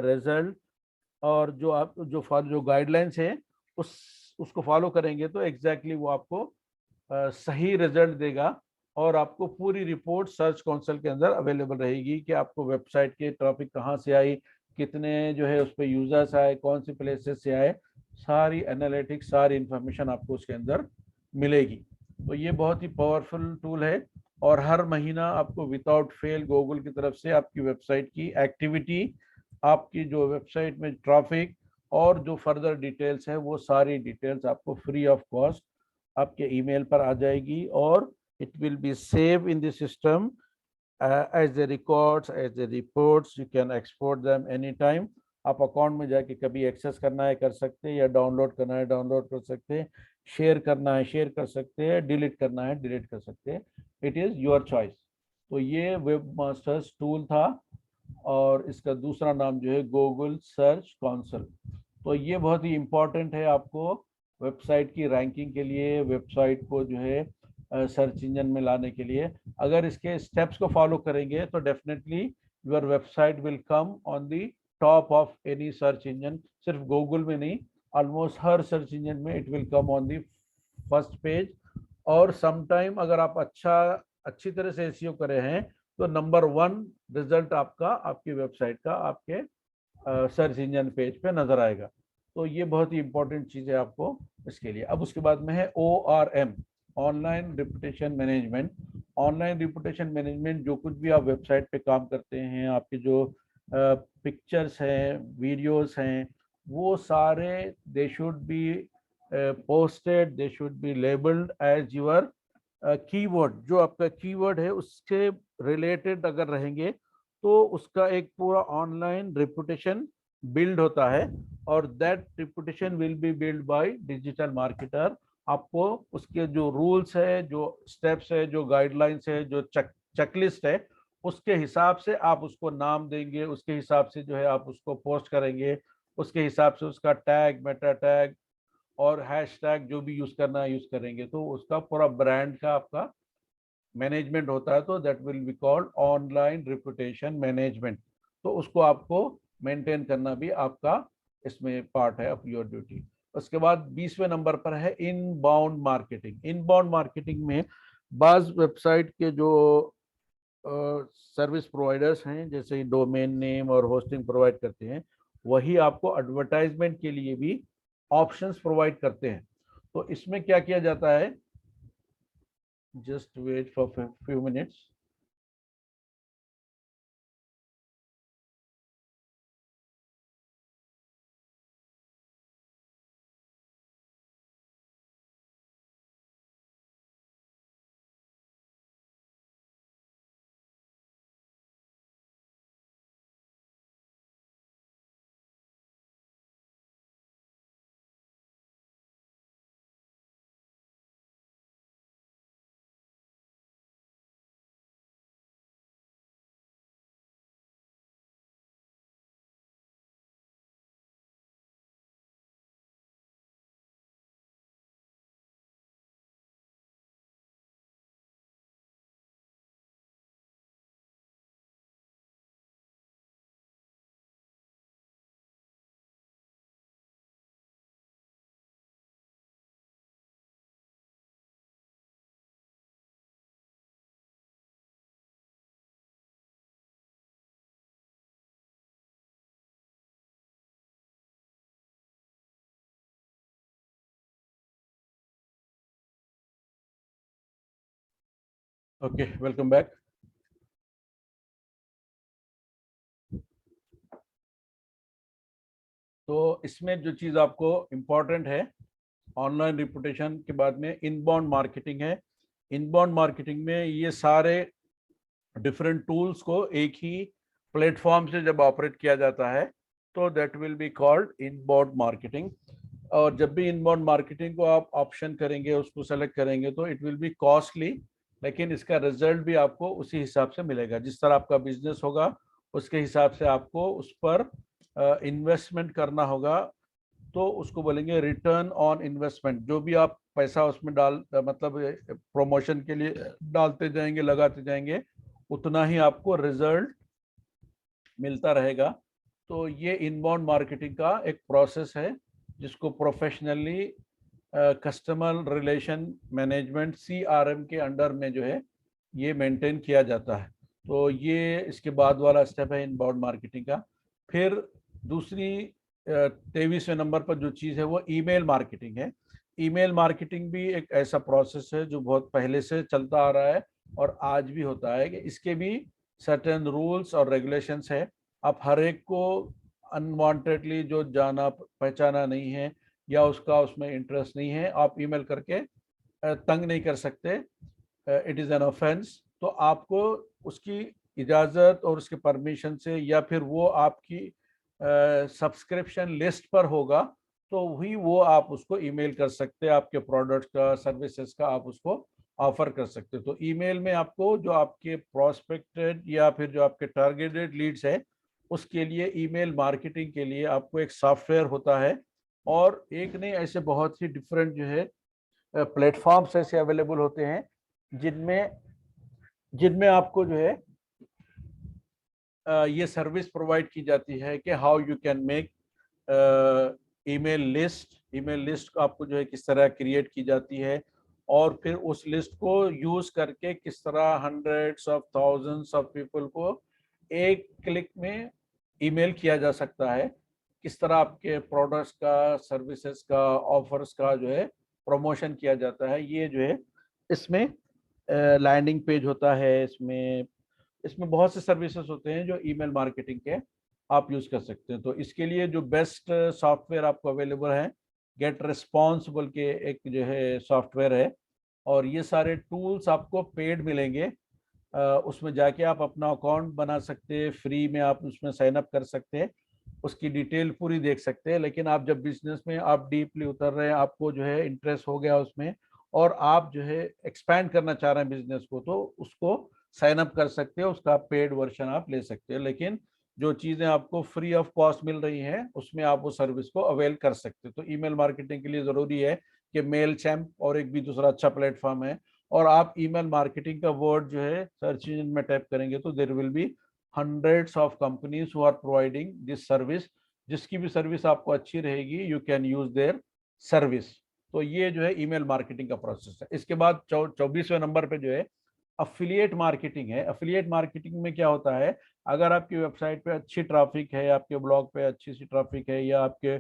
result और जो आप जो गाइडलाइंस है उसको फॉलो करेंगे तो एग्जैक्टली वो आपको सही रिजल्ट देगा और आपको पूरी रिपोर्ट सर्च कंसोल के अंदर अवेलेबल रहेगी कि आपको वेबसाइट के ट्रैफिक कहाँ से आई, कितने जो है उस पर यूजर्स आए, कौन सी प्लेसेस से आए, सारी एनालिटिक्स सारी इंफॉर्मेशन आपको उसके अंदर मिलेगी. तो ये बहुत ही पावरफुल टूल है और हर महीना आपको विदाउट फेल गूगल की तरफ से आपकी वेबसाइट की एक्टिविटी, आपकी जो वेबसाइट में ट्रैफिक और जो फर्दर डिटेल्स है वो सारी डिटेल्स आपको फ्री ऑफ कॉस्ट आपके ईमेल पर आ जाएगी और it will be save in the system as the records as the reports. You can export them any time. आप अकाउंट में जाके कभी एक्सेस करना है कर सकते हैं, या डाउनलोड करना है डाउनलोड कर सकते हैं, शेयर करना है शेयर कर सकते हैं, डिलीट करना है डिलीट कर सकते हैं. It is your choice. तो ये वेब मास्टर्स टूल था और इसका दूसरा नाम जो है गूगल सर्च कंसोल. तो ये बहुत ही इम्पोर्टेंट है आपको वेबसाइट की रैंकिंग के लिए, वेबसाइट को जो है सर्च इंजन में लाने के लिए. अगर इसके स्टेप्स को फॉलो करेंगे तो definitely your website will come on the top of any search engine. सिर्फ गूगल में नहीं, ऑलमोस्ट हर सर्च इंजन में it will come on the first page. और समटाइम अगर आप अच्छी तरह से एसईओ करे हैं तो नंबर 1 रिजल्ट आपका आपकी वेबसाइट का आपके सर्च इंजन पेज पे नजर आएगा. तो ये बहुत ही इंपॉर्टेंट चीज है आपको इसके लिए. अब उसके बाद में है ORM, online reputation management. Online reputation management जो कुछ भी आप वेबसाइट पे काम करते हैं, आपके जो पिक्चर्स हैं, वीडियोस हैं, वो सारे they should be posted, they should be labelled as your keyword. जो आपका कीवर्ड है उससे रिलेटेड अगर रहेंगे तो उसका एक पूरा ऑनलाइन रेपुटेशन बिल्ड होता है और that reputation will be build by digital marketer. आपको उसके जो रूल्स है, जो स्टेप्स है, जो गाइडलाइंस है, जो चेकलिस्ट है, उसके हिसाब से आप उसको नाम देंगे, उसके हिसाब से जो है आप उसको पोस्ट करेंगे, उसके हिसाब से उसका टैग, मेटा टैग और हैशटैग जो भी यूज करना है यूज करेंगे. तो उसका पूरा ब्रांड का आपका मैनेजमेंट होता है. तो that will be called online reputation management. तो उसको आपको मेंटेन करना भी आपका इसमें पार्ट है ऑफ योर ड्यूटी. उसके बाद 20वें नंबर पर है इनबाउंड मार्केटिंग. इनबाउंड मार्केटिंग में बाज वेबसाइट के जो सर्विस प्रोवाइडर्स हैं जैसे डोमेन नेम और होस्टिंग प्रोवाइड करते हैं, वही आपको एडवर्टाइजमेंट के लिए भी ऑप्शंस प्रोवाइड करते हैं. तो इसमें क्या किया जाता है, just wait for few minutes. Okay, welcome back. तो इसमें जो चीज़ आपको इम्पोर्टेंट है, ऑनलाइन रिपुटेशन के बाद में इनबाउंड मार्केटिंग है। इनबाउंड मार्केटिंग में ये सारे डिफरेंट टूल्स को एक ही प्लेटफॉर्म से जब ऑपरेट किया जाता है तो that will be called inbound marketing. और जब भी इनबाउंड मार्केटिंग को आप ऑप्शन करेंगे, उसको सेलेक्ट करेंगे, तो इट विल बी कॉस्टली, लेकिन इसका रिजल्ट भी आपको उसी हिसाब से मिलेगा। जिस तरह आपका बिजनेस होगा उसके हिसाब से आपको उस पर इन्वेस्टमेंट करना होगा। तो उसको बोलेंगे रिटर्न ऑन इन्वेस्टमेंट। जो भी आप पैसा उसमें मतलब प्रमोशन के लिए डालते जाएंगे, लगाते जाएंगे, उतना ही आपको रिजल्ट मिलता रहेगा। तो ये इनबाउंड मार्केटिंग का एक प्रोसेस है जिसको professionally customer relation management CRM के अंडर में जो है ये मेंटेन किया जाता है। तो ये इसके बाद वाला स्टेप है इनबाउंड मार्केटिंग का। फिर दूसरी 23वें नंबर पर जो चीज़ है वो ईमेल मार्केटिंग है। ईमेल मार्केटिंग भी एक ऐसा प्रोसेस है जो बहुत पहले से चलता आ रहा है और आज भी होता है कि इसके भी सर्टेन रूल्स और रेगुलेशंस है। आप हर एक को अनवांटेडली जो जाना पहचाना नहीं है या उसका उसमें इंटरेस्ट नहीं है, आप ईमेल करके तंग नहीं कर सकते। It is an offence. तो आपको उसकी इजाज़त और उसके परमिशन से, या फिर वो आपकी सब्सक्रिप्शन लिस्ट पर होगा तो ही वो आप उसको ईमेल कर सकते हैं। आपके प्रोडक्ट का, सर्विसेज का आप उसको ऑफर कर सकते हो। तो ईमेल में आपको जो आपके प्रोस्पेक्टेड या फिर जो आपके टारगेटेड लीड्स है उसके लिए ईमेल मार्केटिंग के लिए आपको एक सॉफ्टवेयर होता है। और एक नहीं, ऐसे बहुत सी डिफरेंट जो है प्लेटफॉर्म्स ऐसे अवेलेबल होते हैं जिनमें जिनमें आपको जो है ये सर्विस प्रोवाइड की जाती है कि how you can make email list. Email list आपको जो है किस तरह क्रिएट की जाती है और फिर उस लिस्ट को यूज करके किस तरह hundreds of thousands of people को एक क्लिक में ईमेल किया जा सकता है। किस तरह आपके प्रोडक्ट्स का, सर्विसेज का, ऑफर्स का जो है प्रमोशन किया जाता है, ये जो है इसमें लैंडिंग पेज होता है। इसमें इसमें बहुत से सर्विसेज होते हैं जो ईमेल मार्केटिंग के आप यूज कर सकते हैं। तो इसके लिए जो बेस्ट सॉफ्टवेयर आपको अवेलेबल है, गेट रिस्पॉन्सिबल के एक जो है सॉफ्टवेयर है। और ये सारे टूल्स आपको पेड मिलेंगे। उसमें जाके आप अपना अकाउंट बना सकते हैं, फ्री में आप उसमें साइन अप कर सकते हैं, उसकी डिटेल पूरी देख सकते हैं। लेकिन आप जब बिजनेस में आप डीपली उतर रहे हैं, आपको जो है इंटरेस्ट हो गया उसमें और आप जो है एक्सपैंड करना चाह रहे हैं बिजनेस को, तो उसको साइन अप कर सकते हैं, उसका पेड वर्जन आप ले सकते हैं। लेकिन जो चीज़ें आपको फ्री ऑफ कॉस्ट मिल रही हैं उसमें आप वो सर्विस को अवेल कर सकते हैं। तो ईमेल मार्केटिंग के लिए ज़रूरी है कि मेल चैम्प और एक भी दूसरा अच्छा प्लेटफॉर्म है। और आप ईमेल मार्केटिंग का वर्ड जो है सर्च इंजन में टाइप करेंगे तो there will be hundreds of companies who are providing this service. जिसकी भी सर्विस आपको अच्छी रहेगी, you can use their service. तो ये जो है ईमेल मार्केटिंग का प्रोसेस है। इसके बाद 24वें नंबर पे जो है अफिलिएट मार्केटिंग है। अफिलिएट मार्केटिंग में क्या होता है, अगर आपकी वेबसाइट पे अच्छी ट्रैफिक है, आपके ब्लॉग पे अच्छी सी ट्रैफिक है, या आपके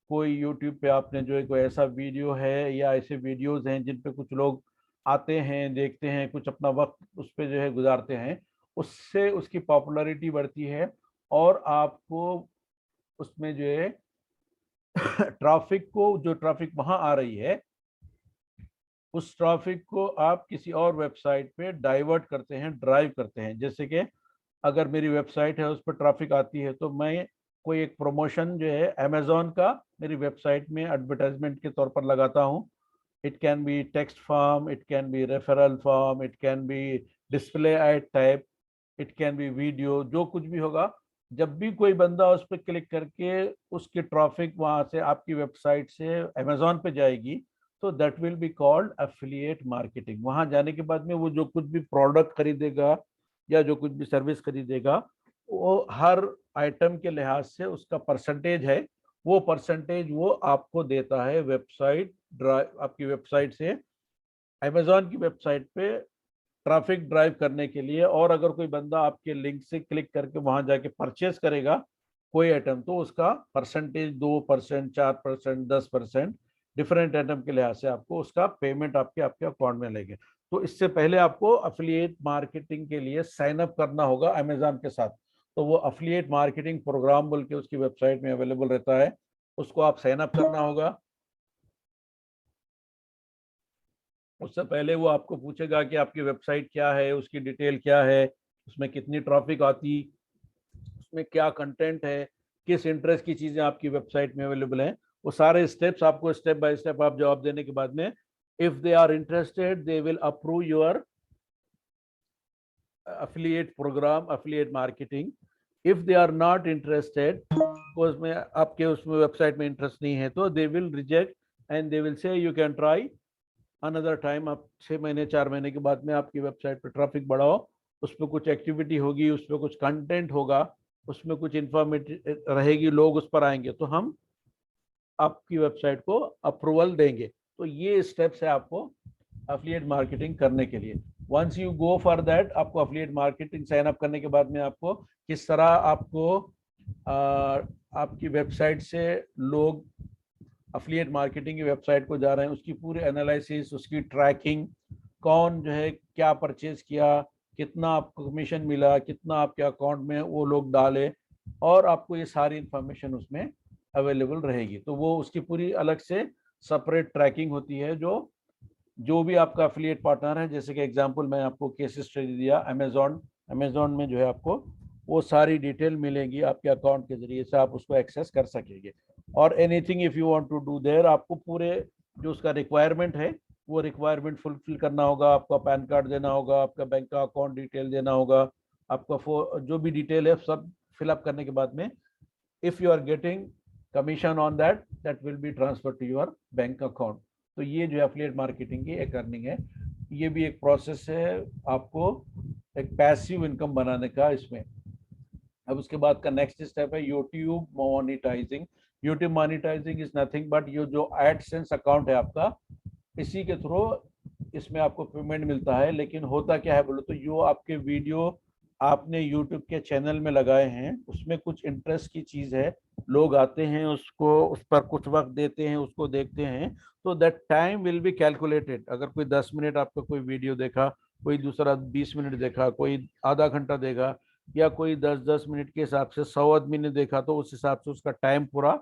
कोई यूट्यूब पे आपने जो है कोई ऐसा वीडियो है या ऐसे वीडियोस हैं जिन पे कुछ लोग आते हैं, देखते हैं, कुछ अपना वक्त उस पर जो है गुजारते हैं, उससे उसकी पॉपुलैरिटी बढ़ती है और आपको उसमें जो है ट्रैफिक को, जो ट्रैफिक वहां आ रही है उस ट्रैफिक को आप किसी और वेबसाइट पे डाइवर्ट करते हैं, ड्राइव करते हैं। जैसे कि अगर मेरी वेबसाइट है उस पर ट्रैफिक आती है तो मैं कोई एक प्रमोशन जो है अमेजोन का मेरी वेबसाइट में एडवर्टाइजमेंट के तौर पर लगाता हूँ। It can be text form, it can be referral form, it can be display ad type, it can be video, जो कुछ भी होगा। जब भी कोई बंदा उस पर क्लिक करके उसकी ट्रैफिक वहां से आपकी वेबसाइट से अमेजोन पे जाएगी तो that will be called affiliate marketing. वहां जाने के बाद में वो जो कुछ भी प्रोडक्ट खरीदेगा या जो कुछ भी सर्विस खरीदेगा, वो हर आइटम के लिहाज से उसका परसेंटेज है, वो परसेंटेज वो आपको देता है वेबसाइट ड्राइव, आपकी वेबसाइट से अमेजोन की वेबसाइट पे ट्रैफिक ड्राइव करने के लिए। और अगर कोई बंदा आपके लिंक से क्लिक करके वहां जाके परचेज करेगा कोई आइटम, तो उसका परसेंटेज 2%, 4%, 10% डिफरेंट आइटम के लिहाज से आपको उसका पेमेंट आपके आपके अकाउंट में लेंगे। तो इससे पहले आपको अफिलिएट मार्केटिंग के लिए साइन अप करना होगा अमेजॉन के साथ। तो वो अफिलिएट मार्केटिंग प्रोग्राम बोल के उसकी वेबसाइट में अवेलेबल रहता है, उसको आप साइन अप करना होगा। उससे पहले वो आपको पूछेगा कि आपकी वेबसाइट क्या है, उसकी डिटेल क्या है, उसमें कितनी ट्रैफिक आती, उसमें क्या कंटेंट है, किस इंटरेस्ट की चीजें आपकी वेबसाइट में अवेलेबल हैं। वो सारे स्टेप्स आपको स्टेप बाय स्टेप आप जवाब देने के बाद में, if they are interested they will approve your affiliate program, affiliate marketing. If they are not interested, उसमें आपके उसमें वेबसाइट में इंटरेस्ट नहीं है, तो they will reject and they will say you can try another time। आप 6 महीने 4 महीने के बाद में आपकी वेबसाइट पे ट्रैफिक बढ़ाओ, उस पर कुछ एक्टिविटी होगी, उस पर कुछ कंटेंट होगा, उसमें कुछ इंफॉर्मेटिव रहेगी, लोग उस पर आएंगे, तो हम आपकी वेबसाइट को अप्रूवल देंगे। तो ये स्टेप्स है आपको अफिलिएट मार्केटिंग करने के लिए। Once you go for that, आपको अफिलिएट मार्केटिंग साइन अप करने के बाद में आपको किस तरह आपको आपकी वेबसाइट से लोग अफिलिएट मार्केटिंग की वेबसाइट को जा रहे हैं, उसकी पूरी एनालिसिस, उसकी ट्रैकिंग, कौन जो है क्या परचेज किया, कितना आपको कमीशन मिला, कितना आपके अकाउंट में वो लोग डाले, और आपको ये सारी इंफॉर्मेशन उसमें अवेलेबल रहेगी। तो वो उसकी पूरी अलग से सेपरेट ट्रैकिंग होती है। जो भी आपका अफिलिएट पार्टनर है, जैसे कि एग्जांपल मैं आपको केस स्टडी दिया अमेजॉन में जो है आपको वो सारी डिटेल मिलेगी आपके अकाउंट के जरिए से, आप उसको एक्सेस कर सकेंगे। और anything if you want to do there, आपको पूरे जो उसका रिक्वायरमेंट है वो रिक्वायरमेंट फुलफिल करना होगा। आपका पैन कार्ड देना होगा, आपका बैंक का अकाउंट डिटेल देना होगा, आपका जो भी डिटेल है सब फिलअप करने के बाद में, if you are getting commission on that will be transfer to your bank account. तो ये जो एफिलिएट मार्केटिंग की एक अर्निंग है, ये भी एक प्रोसेस है आपको एक पैसिव इनकम बनाने का इसमें। अब उसके बाद का नेक्स्ट स्टेप है YouTube monetising. YouTube monetising is nothing but ये जो एडसेंस अकाउंट है आपका, इसी के थ्रू इसमें आपको पेमेंट मिलता है। लेकिन होता क्या है बोलो तो, जो आपके वीडियो आपने यूट्यूब के चैनल में लगाए हैं उसमें कुछ इंटरेस्ट की चीज़ है, लोग आते हैं उसको उस पर कुछ वक्त देते हैं, उसको देखते हैं, तो that time will be calculated. अगर कोई 10 मिनट आपका कोई वीडियो देखा, कोई दूसरा 20 मिनट देखा, कोई आधा घंटा देखा, या कोई 10-10 मिनट के हिसाब से 100 आदमी ने देखा, तो उस हिसाब से उसका टाइम पूरा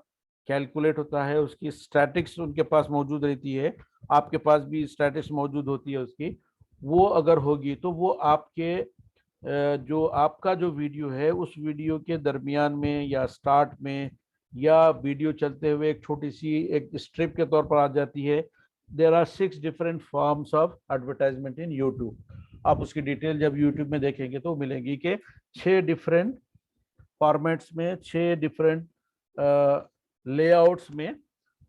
कैलकुलेट होता है। उसकी स्टैटिक्स उनके पास मौजूद रहती है, आपके पास भी स्टैटिक्स मौजूद होती है उसकी। वो अगर होगी तो वो आपके जो आपका जो वीडियो है उस वीडियो के दरमियान में या स्टार्ट में या वीडियो चलते हुए एक छोटी सी एक स्ट्रिप के तौर पर आ जाती है। There are 6 different forms of advertisement in YouTube. आप उसकी डिटेल जब यूट्यूब में देखेंगे तो मिलेगी कि 6 डिफरेंट फॉर्मेट्स में 6 डिफरेंट लेआउट्स में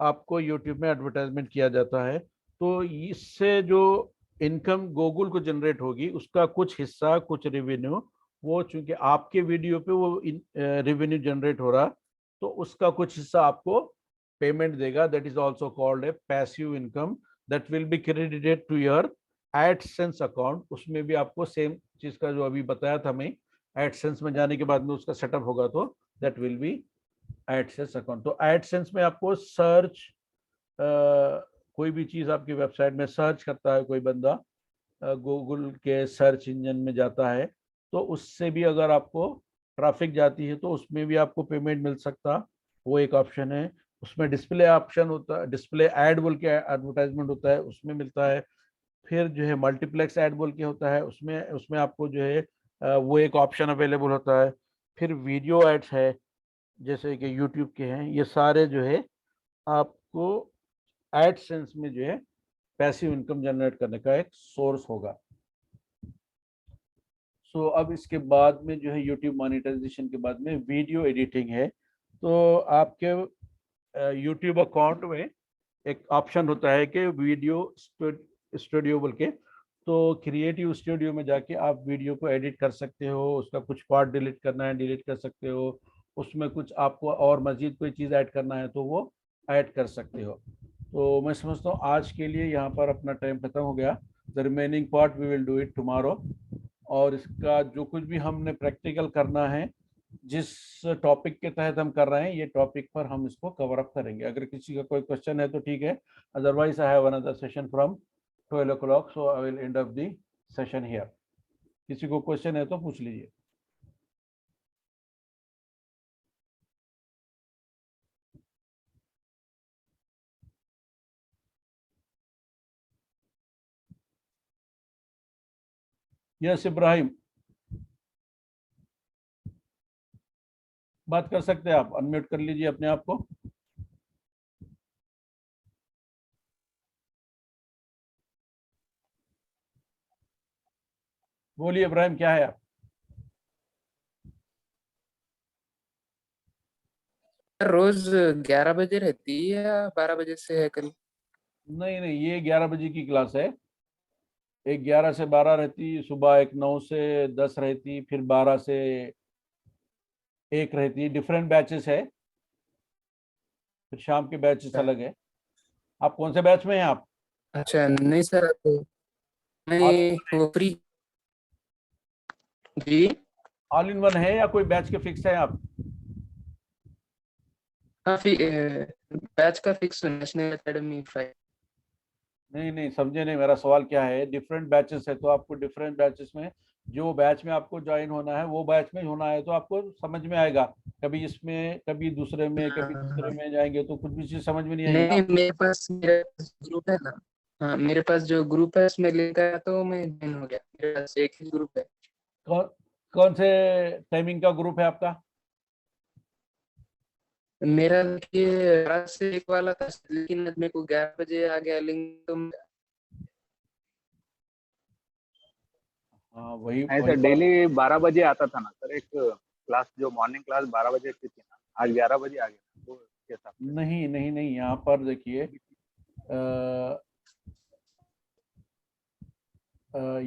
आपको यूट्यूब में एडवर्टाइजमेंट किया जाता है। तो इससे जो इनकम गूगल को जनरेट होगी उसका कुछ हिस्सा, कुछ रेवेन्यू, वो चूंकि आपके वीडियो पे वो रेवेन्यू जनरेट हो रहा, तो उसका कुछ हिस्सा आपको पेमेंट देगा। That is also called a passive income that will be credited to your AdSense account. उसमें भी आपको सेम चीज का जो अभी बताया था मैं, एडसेंस में जाने के बाद में उसका सेटअप होगा तो that will B AdSense account. तो एडसेंस में आपको सर्च, कोई भी चीज़ आपकी वेबसाइट में सर्च करता है कोई बंदा, गूगल के सर्च इंजन में जाता है, तो उससे भी अगर आपको ट्रैफिक जाती है तो उसमें भी आपको पेमेंट मिल सकता, वो एक ऑप्शन है। उसमें डिस्प्ले ऑप्शन होता है, डिस्प्ले ऐड बोल के एडवर्टाइजमेंट होता है, उसमें मिलता है। फिर जो है मल्टीप्लेक्स ऐड बोल के होता है, उसमें उसमें आपको जो है वो एक ऑप्शन अवेलेबल होता है। फिर वीडियो एड्स है जैसे कि यूट्यूब के हैं, ये सारे जो है आपको एडसेंस में जो है पैसिव इनकम जनरेट करने का एक सोर्स होगा। सो अब इसके बाद में जो है यूट्यूब मोनेटाइजेशन के बाद में वीडियो एडिटिंग है। तो आपके यूट्यूब अकाउंट में एक ऑप्शन होता है कि वीडियो स्टूडियो बोल के, तो क्रिएटिव स्टूडियो में जाके आप वीडियो को एडिट कर सकते हो, उसका कुछ पार्ट डिलीट करना है डिलीट कर सकते हो, उसमें कुछ आपको और मजीद कोई चीज़ ऐड करना है तो वो ऐड कर सकते हो। तो मैं समझता हूँ आज के लिए यहाँ पर अपना टाइम खत्म हो गया। The remaining part we will do it tomorrow. और इसका जो कुछ भी हमने प्रैक्टिकल करना है, जिस टॉपिक के तहत हम कर रहे हैं, ये टॉपिक पर हम इसको कवर अप करेंगे। अगर किसी का कोई क्वेश्चन है तो ठीक है, otherwise I have another session from 12 o'clock, so I will end up the session here. किसी को क्वेश्चन है तो पूछ लीजिए. यस इब्राहिम, बात कर सकते हैं आप, अनम्यूट कर लीजिए अपने आप को. बोलिए इब्राहिम, क्या है आप? रोज 11 बजे रहती है या 12 बजे से है कल? नहीं नहीं, ये 11 बजे की क्लास है. एक 11 से 12 रहती, सुबह एक 9 से 10 रहती, फिर 12 से 1 रहती. डिफरेंट बैचेस है, फिर शाम के बैचेस अलग है. आप कौन से बैच में हैं आप? अच्छा नहीं सर, मैं वो फ्री जी. ऑल इन वन है या कोई बैच के फिक्स है आप? हाँ बैच का फिक्स नेशनल एकेडमी 5. नहीं नहीं, समझे नहीं मेरा सवाल क्या है. डिफरेंट बैचेस है तो आपको डिफरेंट बैचेस में जो बैच में आपको ज्वाइन होना है वो बैच में होना है, तो आपको समझ में आएगा. कभी इसमें, कभी दूसरे में, कभी तीसरे में जाएंगे तो कुछ भी चीज समझ में नहीं आएगी ना. नहीं, मेरे पास ग्रुप है ना. हाँ, मेरे पास जो ग्रुप है उसमें लिंक है तो मैं ज्वाइन हो गया. मेरे पास एक ही ग्रुप है. कौन से टाइमिंग का ग्रुप है आपका? मेरा देखिए 12 से 1 वाला था, लेकिन मेरे को 11 बजे आ गया लिंक तो हाँ वही नहीं सर, डेली 12 बजे आता था ना सर. एक क्लास जो मॉर्निंग क्लास 12 बजे की थी ना, आज 11 बजे आ गया. तो कैसा? नहीं नहीं नहीं, यहाँ पर देखिए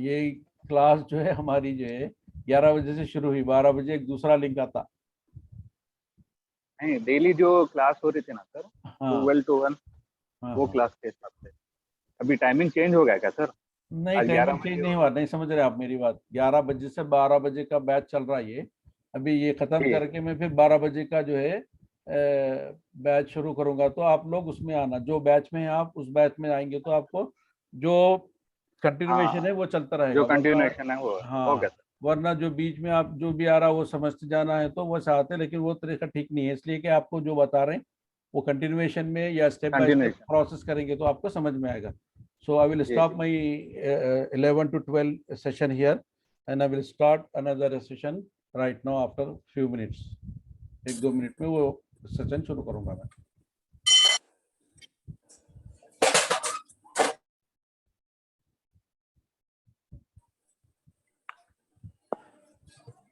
ये क्लास जो है हमारी जो है 11 बजे से शुरू हुई, 12 बजे एक दूसरा लिंक आता. नहीं, डेली जो क्लास हो रही थी ना सर, हाँ 12 to 1, हाँ वो हाँ. क्लास के हिसाब से. अभी टाइमिंग चेंज हो गया क्या सर? नहीं, आज 11 टाइमिंग बजे चेंज हो नहीं हुआ. नहीं समझ रहे आप मेरी बात. 11 बजे से 12 बजे का बैच चल रहा है ये. अभी ये खत्म जी. करके मैं फिर 12 बजे का जो है बैच शुरू करूंगा, तो आप लोग उसमें आना. जो बैच में हैं आप उस बैच में आएंगे तो आपको जो कंटिन्यूएशन है वो चलता रहेगा. जो वरना कंटिन्यूएशन है वो. हाँ, ओके सर. वरना जो बीच में आप जो भी आ रहा है वो समझते जाना है तो वो चाहते हैं, लेकिन वो तरीका ठीक नहीं है. इसलिए कि आपको जो बता रहे हैं वो कंटिन्यूएशन में या step by step continuation. Process करेंगे तो आपको समझ में आएगा. So I will जी, stop जी. my 11 to 12 session here, and I will start another session right now after few minutes. 1-2 minute में वो सेशन शुरू करूंगा मैं.